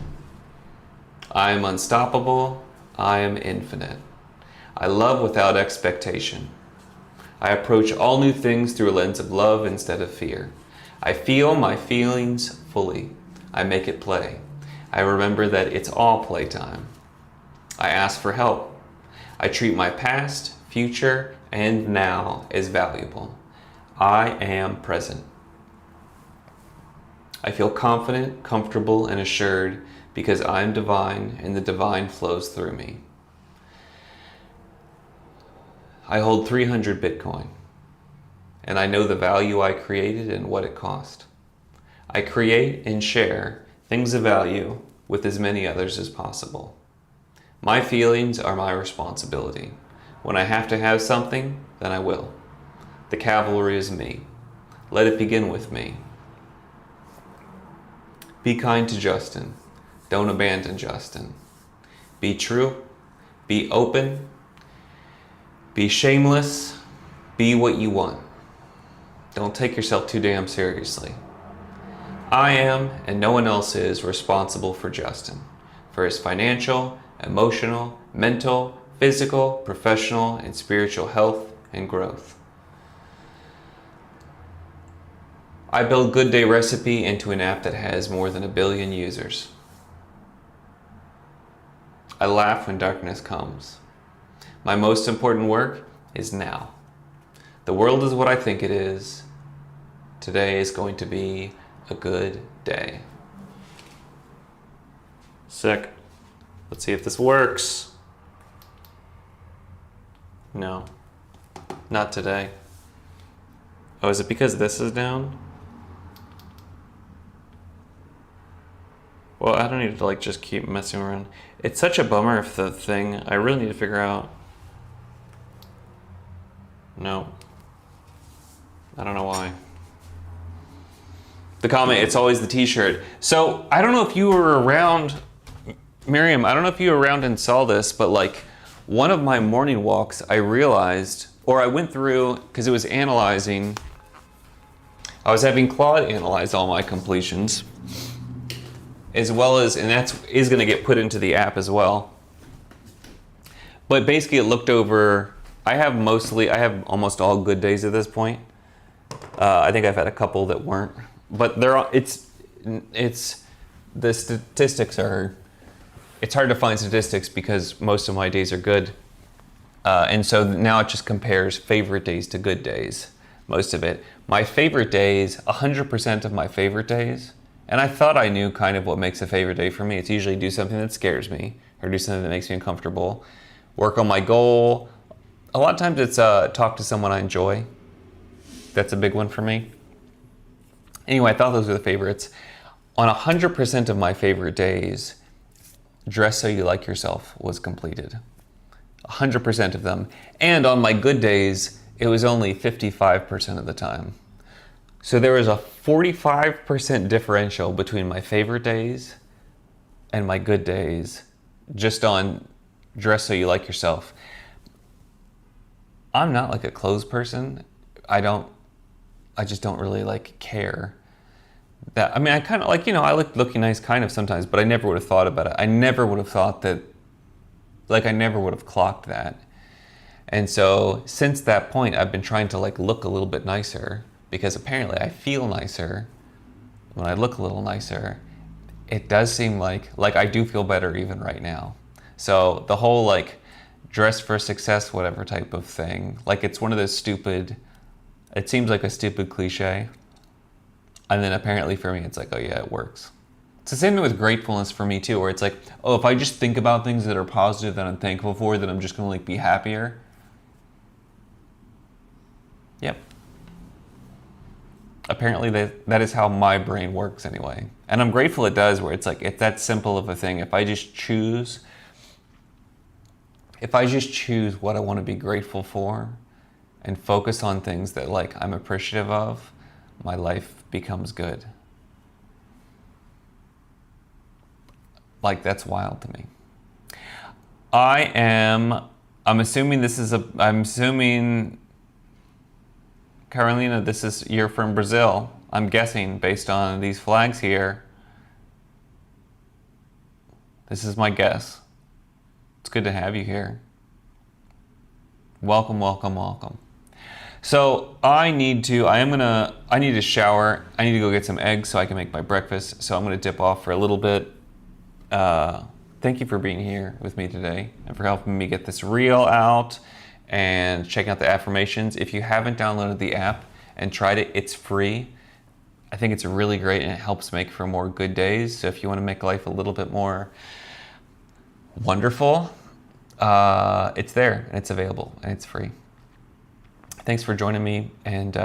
Speaker 1: I am unstoppable. I am infinite. I love without expectation. I approach all new things through a lens of love instead of fear. I feel my feelings fully. I make it play. I remember that it's all playtime. I ask for help. I treat my past, future, and now as valuable. I am present. I feel confident, comfortable, and assured because I am divine and the divine flows through me. I hold 300 Bitcoin. And I know the value I created and what it cost. I create and share things of value with as many others as possible. My feelings are my responsibility. When I have to have something, then I will. The cavalry is me. Let it begin with me. Be kind to Justin. Don't abandon Justin. Be true. Be open. Be shameless. Be what you want. Don't take yourself too damn seriously. I am, and no one else is, responsible for Justin, for his financial, emotional, mental, physical, professional, and spiritual health and growth. I built Good Day Recipe into an app that has more than 1 billion users. I laugh when darkness comes. My most important work is now. The world is what I think it is. Today is going to be a good day. Sick. Let's see if this works. No, not today. Oh, is it because this is down? Well, I don't need to just keep messing around. It's such a bummer if the thing, I really need to figure out. No. I don't know why. The comment, it's always the t-shirt. So I don't know if you were around, Miriam, I don't know if you were around and saw this, but one of my morning walks, I realized, or I went through, because it was analyzing, I was having Claude analyze all my completions, as well as, and that is going to get put into the app as well. But basically it looked over, I have almost all good days at this point. I think I've had a couple that weren't, but it's the statistics are, it's hard to find statistics because most of my days are good. And so now it just compares favorite days to good days, most of it. My favorite days, 100% of my favorite days, and I thought I knew kind of what makes a favorite day for me. It's usually do something that scares me or do something that makes me uncomfortable, work on my goal. A lot of times it's talk to someone I enjoy. That's a big one for me. Anyway, I thought those were the favorites. On 100% of my favorite days, Dress So You Like Yourself was completed. 100% of them. And on my good days, it was only 55% of the time. So there was a 45% differential between my favorite days and my good days just on Dress So You Like Yourself. I'm not a clothes person. I just don't really care. That, I mean, I kind of I like looking nice kind of sometimes, but I never would have thought about it. I never would have thought that, I never would have clocked that. And so since that point, I've been trying to look a little bit nicer because apparently I feel nicer when I look a little nicer. It does seem like I do feel better even right now. So the whole dress for success, whatever type of thing, it's one of those stupid, it seems like a stupid cliche. And then apparently for me, it's oh yeah, it works. It's the same thing with gratefulness for me too, where it's oh, if I just think about things that are positive that I'm thankful for, then I'm just gonna be happier. Yep. Apparently that is how my brain works anyway. And I'm grateful it does, where it's it's that simple of a thing. If I just choose what I want to be grateful for and focus on things that I'm appreciative of, my life becomes good. That's wild to me. I'm assuming Carolina, you're from Brazil. I'm guessing based on these flags here. This is my guess. It's good to have you here. Welcome, welcome, welcome. So I need to shower. I need to go get some eggs so I can make my breakfast. So I'm gonna dip off for a little bit. Thank you for being here with me today and for helping me get this reel out and checking out the affirmations. If you haven't downloaded the app and tried it, it's free. I think it's really great and it helps make for more good days. So if you want to make life a little bit more wonderful, it's there and it's available and it's free. Thanks for joining me, and